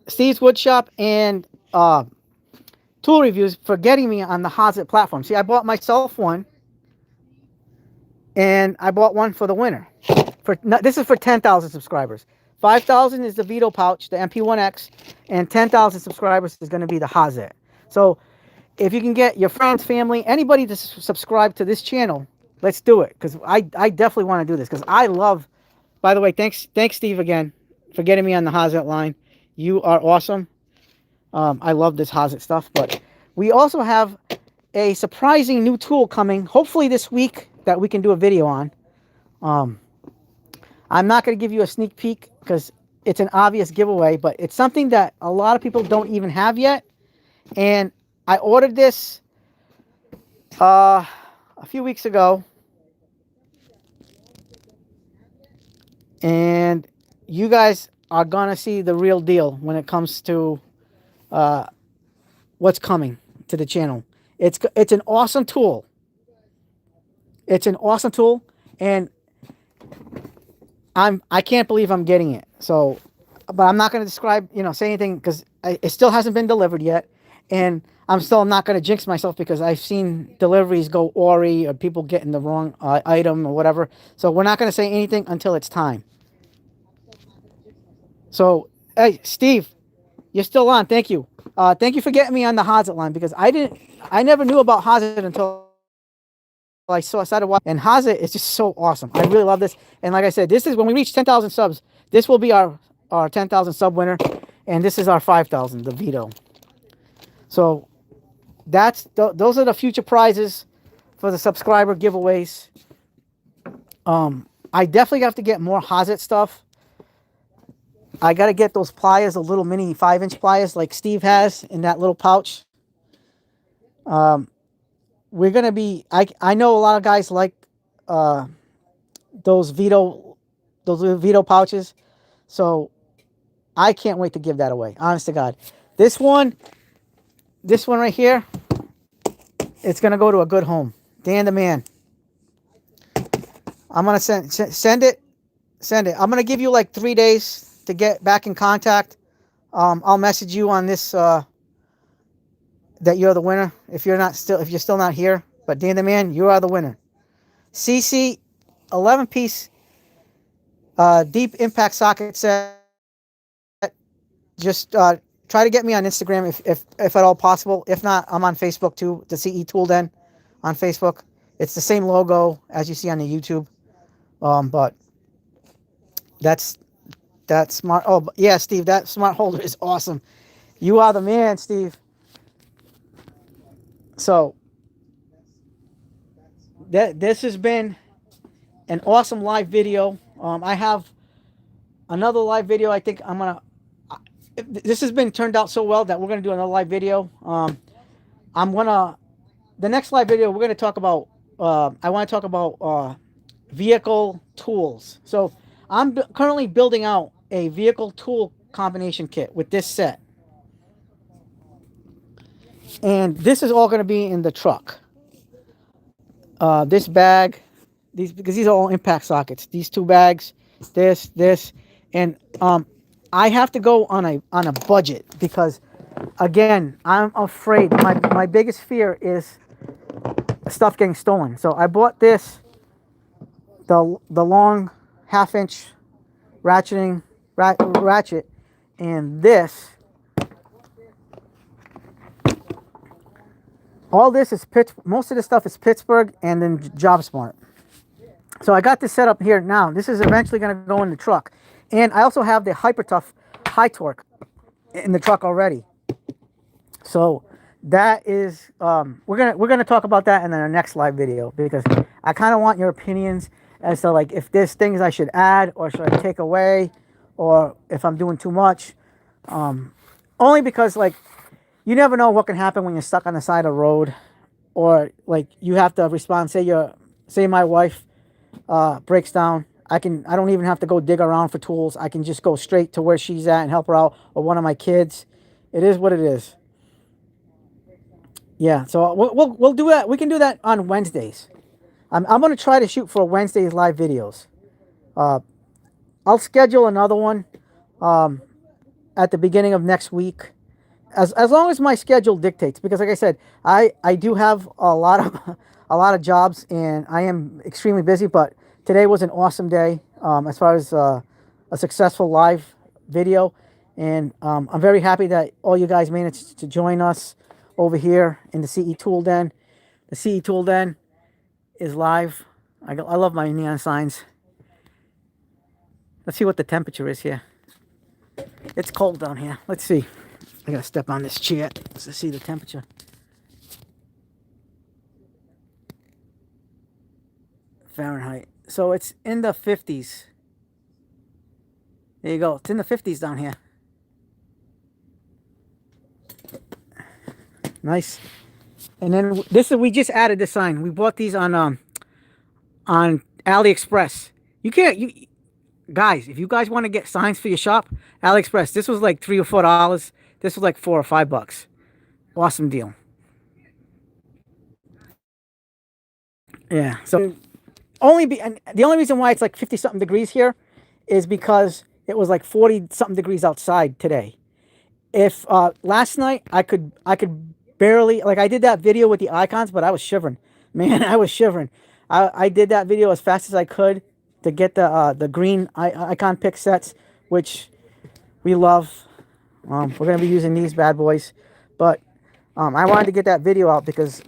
Woodshop and Tool Reviews for getting me on the Hazet platform. See, I bought myself one, and I bought one for the winner. This is for 10,000 subscribers. 5,000 is the Veto pouch, the MP1X, and 10,000 subscribers is going to be the Hazet. So if you can get your friends, family, anybody to subscribe to this channel, let's do it. Because I definitely want to do this. Because I love, by the way, thanks Steve again for getting me on the Hazet line. You are awesome. I love this Hazet stuff. But we also have a surprising new tool coming, hopefully this week, that we can do a video on. I'm not going to give you a sneak peek because it's an obvious giveaway, but it's something that a lot of people don't even have yet. And I ordered this a few weeks ago. And you guys are going to see the real deal when it comes to what's coming to the channel. It's an awesome tool. It's an awesome tool. And I can't believe I'm getting it. So, but I'm not going to describe, say anything because it still hasn't been delivered yet. And I'm still not going to jinx myself because I've seen deliveries go awry or people getting the wrong item or whatever. So we're not going to say anything until it's time. So, hey, Steve, you're still on. Thank you. Thank you for getting me on the Hazet line because I never knew about Hazet until I started watching. And Hazet is just so awesome. I really love this. And like I said, this is when we reach 10,000 subs. This will be our 10,000 sub winner. And this is our 5,000, the Veto. So those are the future prizes for the subscriber giveaways. I definitely have to get more Hazet stuff. I got to get those pliers, the little mini 5-inch pliers like Steve has in that little pouch. We're going to be, I know a lot of guys like those Veto pouches. So I can't wait to give that away. Honest to God. This one right here, it's going to go to a good home. Dan the man. I'm going to send it. I'm going to give you like 3 days to get back in contact. I'll message you on this, that you're the winner. If you're still not here, but Dan the man, you are the winner. CC 11-piece deep impact socket set. Just try to get me on Instagram if at all possible. If not, I'm on Facebook too, the CE Tool Den on Facebook. It's the same logo as you see on the YouTube. But that smart, oh yeah, Steve, that smart holder is awesome. You are the man, Steve. So this has been an awesome live video. I have another live video. I think this has been turned out so well that we're gonna do another live video. The next live video we're gonna talk about. I want to talk about vehicle tools. So I'm currently building out a vehicle tool combination kit with this set. And this is all going to be in the truck. This bag, because these are all impact sockets. These 2 bags, this, and I have to go on a budget because, again, I'm afraid. My biggest fear is stuff getting stolen. So I bought this, the long 1/2-inch ratchet, and this. All this is most of the stuff is Pittsburgh and then JobSmart. So I got this set up here now. This is eventually going to go in the truck. And I also have the Hyper Tough High Torque in the truck already. So that is we're gonna talk about that in our next live video because I kind of want your opinions as to like if there's things I should add or should I take away or if I'm doing too much. Only because like you never know what can happen when you're stuck on the side of the road, or like you have to respond. Say my wife breaks down. I don't even have to go dig around for tools. I can just go straight to where she's at and help her out, or one of my kids It is what it is. Yeah, so we'll do that. We can do that on Wednesdays. I'm going to try to shoot for Wednesday's live videos. Uh, I'll schedule another one at the beginning of next week, as long as my schedule dictates. Because, like I said, I do have a lot of a lot of jobs, and I am extremely busy. But today was an awesome day as far as a successful live video, and I'm very happy that all you guys managed to join us over here in the CE Tool Den. The CE Tool Den is live. I love my neon signs. Let's see what the temperature is here. It's cold down here. Let's see. I gotta step on this chair to see the temperature. Fahrenheit. So it's in the 50s. There you go. It's in the 50s down here. Nice. And then this is, we just added this sign. We bought these on AliExpress. You can't, guys, if you guys want to get signs for your shop, AliExpress. This was like $3 or $4. This was like $4 or $5. Awesome deal. Yeah. So the only reason why it's like 50 something degrees here is because it was like 40 something degrees outside today. If last night I could barely, like, I did that video with the icons, but I was shivering. Man, I was shivering. I did that video as fast as I could to get the green icon pick sets, which we love. We're going to be using these bad boys. But I wanted to get that video out because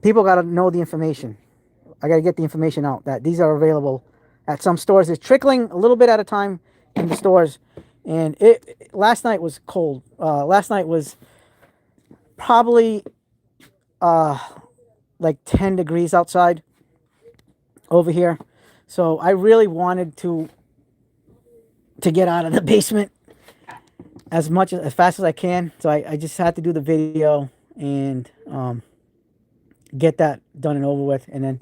people got to know the information. I got to get the information out that these are available at some stores. It's trickling a little bit at a time in the stores. And last night was cold. Last night was probably like 10 degrees outside over here. So I really wanted to get out of the basement as fast as I can. So I just had to do the video and get that done and over with. And then,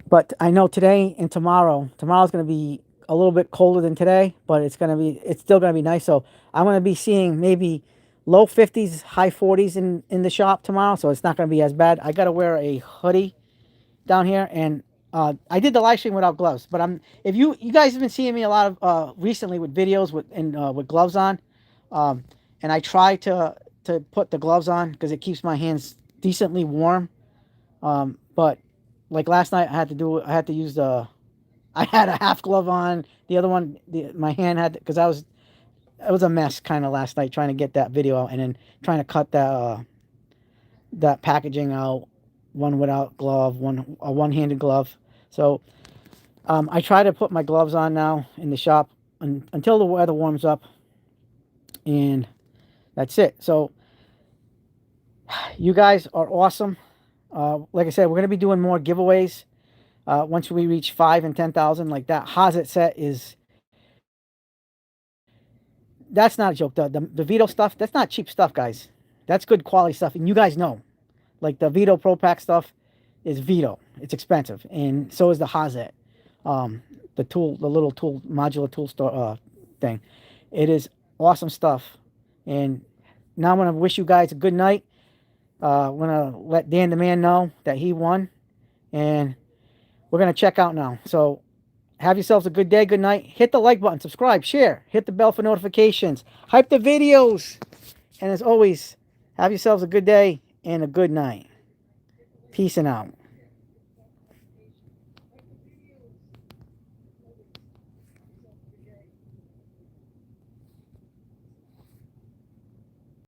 but I know today and tomorrow's going to be a little bit colder than today, but it's still going to be nice. So I'm going to be seeing maybe low 50s, high 40s in the shop tomorrow. So it's not going to be as bad. I got to wear a hoodie down here, and I did the live stream without gloves, but if you guys have been seeing me a lot of recently with videos with gloves on, and I try to put the gloves on because it keeps my hands decently warm. But like last night, I had to use I had a half glove on. The other one, my hand had, because it was a mess kind of last night trying to get that video out and then trying to cut that packaging out. One without glove, a one-handed glove. So I try to put my gloves on now in the shop until the weather warms up, and that's it. So you guys are awesome. Like I said, we're going to be doing more giveaways once we reach 5 and 10,000. Like that Hazet set that's not a joke. The Veto stuff, that's not cheap stuff, guys. That's good quality stuff, and you guys know. Like the Veto Pro Pack stuff is Veto. It's expensive, and so is the Hazet, the little tool, modular tool store thing. It is awesome stuff. And now I'm gonna wish you guys a good night. I'm gonna let Dan the Man know that he won, and we're gonna check out now. So have yourselves a good day, good night. Hit the like button, subscribe, share, hit the bell for notifications, hype the videos, and as always, have yourselves a good day and a good night. Peace and out.